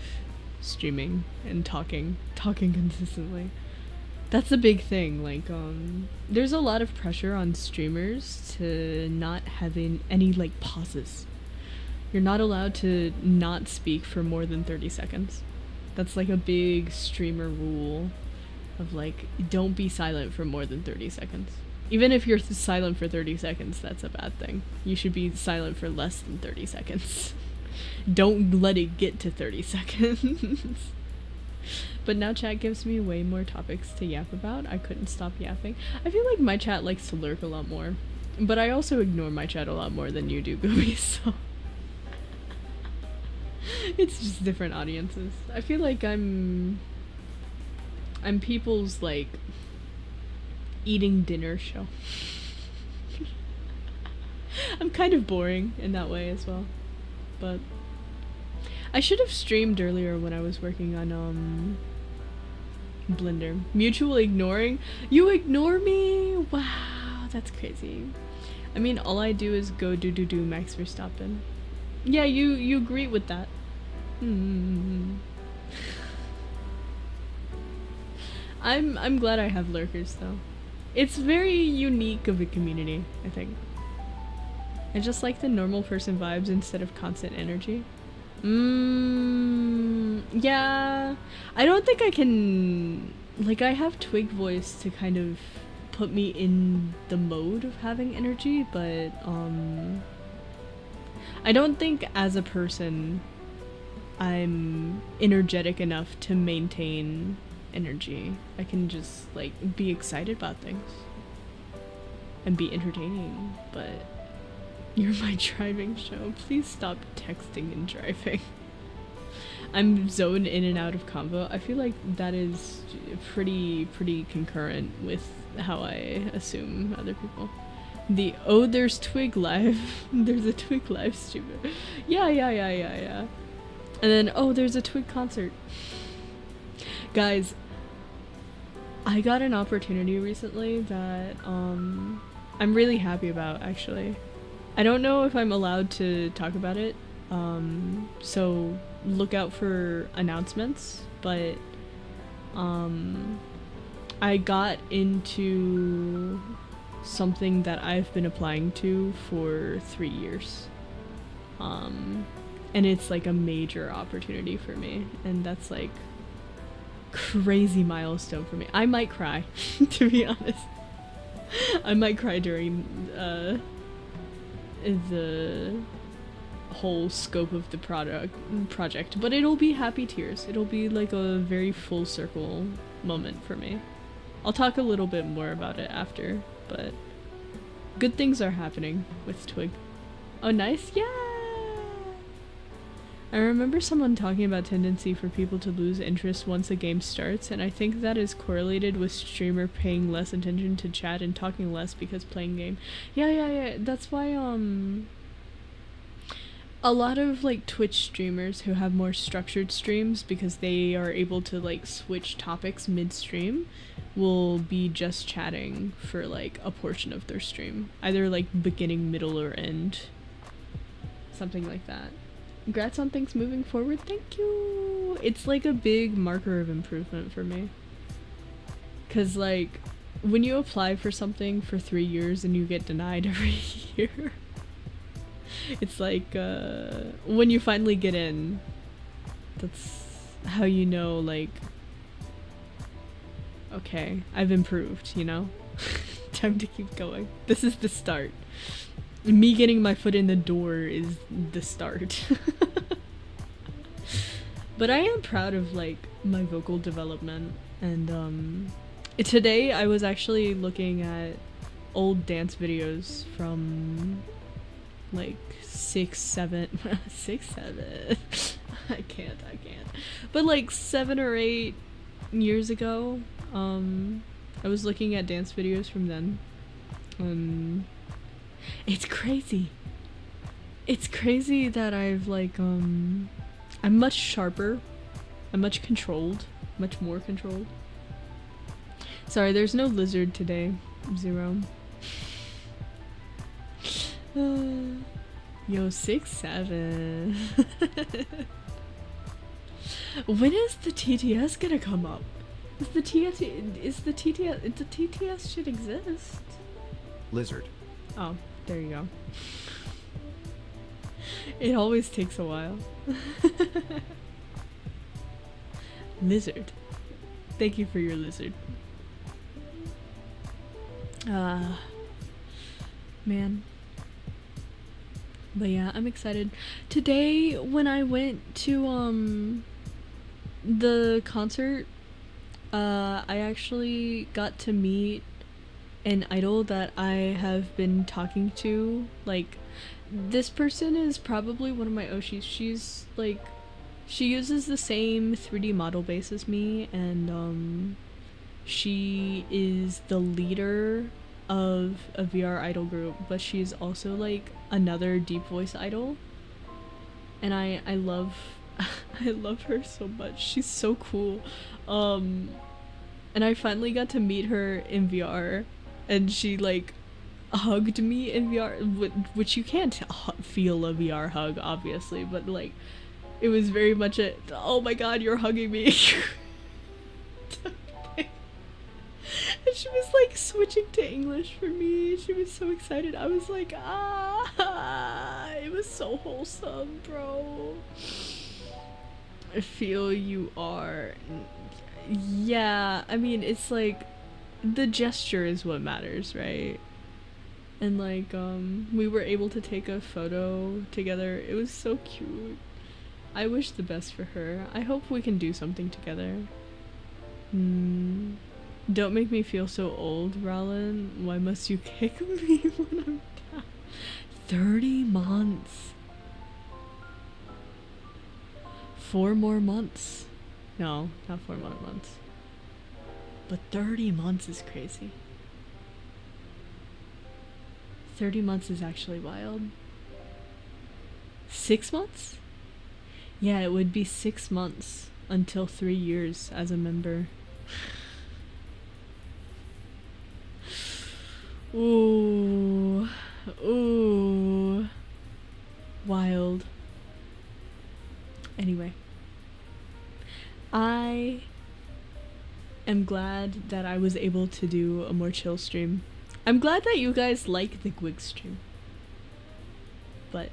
streaming and talking consistently. That's a big thing. Like there's a lot of pressure on streamers to not having any like pauses. You're not allowed to not speak for more than 30 seconds. That's like a big streamer rule of like, don't be silent for more than 30 seconds. Even if you're silent for 30 seconds, that's a bad thing. You should be silent for less than 30 seconds. Don't let it get to 30 seconds. But now chat gives me way more topics to yap about. I couldn't stop yapping. I feel like my chat likes to lurk a lot more. But I also ignore my chat a lot more than you do, Gooby, so... It's just different audiences. I feel like I'm people's, like, eating dinner show. I'm kind of boring in that way as well. But I should have streamed earlier when I was working on Blender. Mutual ignoring? You ignore me? Wow, that's crazy. I mean, all I do is go do Max Verstappen. Yeah, you agree with that. I'm glad I have lurkers though. It's very unique of a community, I think. I just like the normal person vibes instead of constant energy. Yeah. I don't think I can... Like, I have Twig voice to kind of put me in the mode of having energy, but, I don't think as a person I'm energetic enough to maintain energy. I can just, like, be excited about things and be entertaining, but you're my driving show. Please stop texting and driving. I'm zoned in and out of convo. I feel like that is pretty concurrent with how I assume other people. There's Twig live. There's a Twig live streamer. Yeah. And then, there's a Twig concert. Guys, I got an opportunity recently that I'm really happy about, actually. I don't know if I'm allowed to talk about it, so look out for announcements, but I got into something that I've been applying to for 3 years, and it's like a major opportunity for me, and that's like crazy milestone for me. I might cry, to be honest. I might cry during the whole scope of the project, but it'll be happy tears. It'll be like a very full circle moment for me. I'll talk a little bit more about it after, but good things are happening with Twig. Oh, nice. Yeah. I remember someone talking about tendency for people to lose interest once a game starts, and I think that is correlated with streamer paying less attention to chat and talking less because playing game. Yeah. That's why a lot of like Twitch streamers who have more structured streams, because they are able to like switch topics mid-stream, will be just chatting for like a portion of their stream, either like beginning, middle, or end, something like that. Congrats on things moving forward. Thank you. It's like a big marker of improvement for me, because like when you apply for something for 3 years and you get denied every year, it's like when you finally get in, that's how you know, like, okay, I've improved, you know? Time to keep going. This is the start. Me getting my foot in the door is the start. But I am proud of like my vocal development, and today I was actually looking at old dance videos from like 6, 7 6, 7 I can't, but like 7 or 8 years ago. I was looking at dance videos from then. It's crazy that I've like I'm much sharper, I'm much controlled, much more controlled. Sorry, there's no lizard today, Zero. Yo, 6, 7. When is the TTS gonna come up? The TTS should exist. Lizard. Oh, there you go. It always takes a while. Lizard. Thank you for your lizard. Man. But yeah, I'm excited. Today, when I went to the concert, I actually got to meet an idol that I have been talking to. Like, this person is probably one of my Oshis. She's like, she uses the same 3D model base as me, and she is the leader of a VR idol group, but she's also like another deep voice idol, and I love I love her so much. She's so cool. And I finally got to meet her in VR, and she like hugged me in VR, which you can't feel a VR hug obviously, but like it was very much a, oh my god, you're hugging me. And she was like switching to English for me. She was so excited. I was like, ah, it was so wholesome, bro. I feel you are. Yeah, I mean, it's like the gesture is what matters, right? And like we were able to take a photo together. It was so cute. I wish the best for her. I hope we can do something together. Don't make me feel so old, Rowland. Why must you kick me when I'm down? 30 months. 4 more months. No, not 4 more months. But 30 months is crazy. 30 months is actually wild. 6 months? Yeah, it would be 6 months until 3 years as a member. Ooh. Ooh. Wild. Anyway. I am glad that I was able to do a more chill stream. I'm glad that you guys like the Gwig stream. But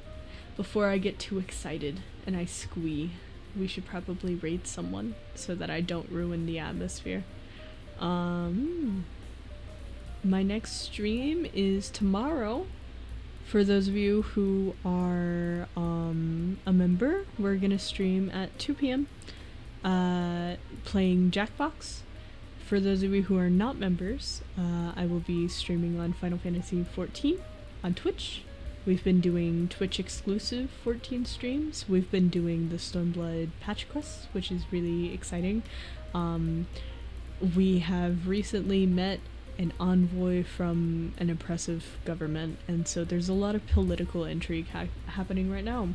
before I get too excited and I squee, we should probably raid someone so that I don't ruin the atmosphere. My next stream is tomorrow For those of you who are a member, we're gonna stream at 2 p.m. Playing Jackbox. For those of you who are not members, I will be streaming on Final Fantasy XIV on Twitch. We've been doing Twitch exclusive 14 streams. We've been doing the Stormblood patch quests, which is really exciting. We have recently met an envoy from an oppressive government, and so there's a lot of political intrigue happening right now.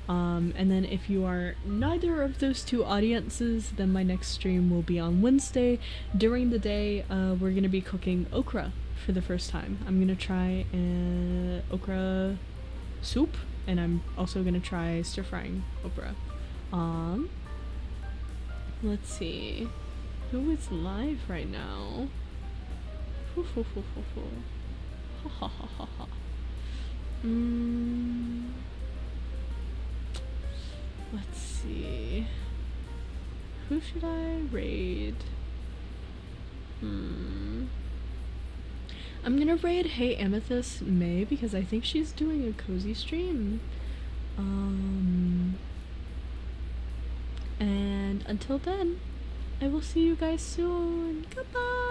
And then if you are neither of those two audiences, then my next stream will be on Wednesday. During the day, we're going to be cooking okra for the first time. I'm going to try okra soup, and I'm also going to try stir-frying okra. Let's see. Who is live right now? Ha ha ha ha ha. Let's see. Who should I raid? I'm gonna raid Hey Amethyst May because I think she's doing a cozy stream. And until then, I will see you guys soon. Goodbye!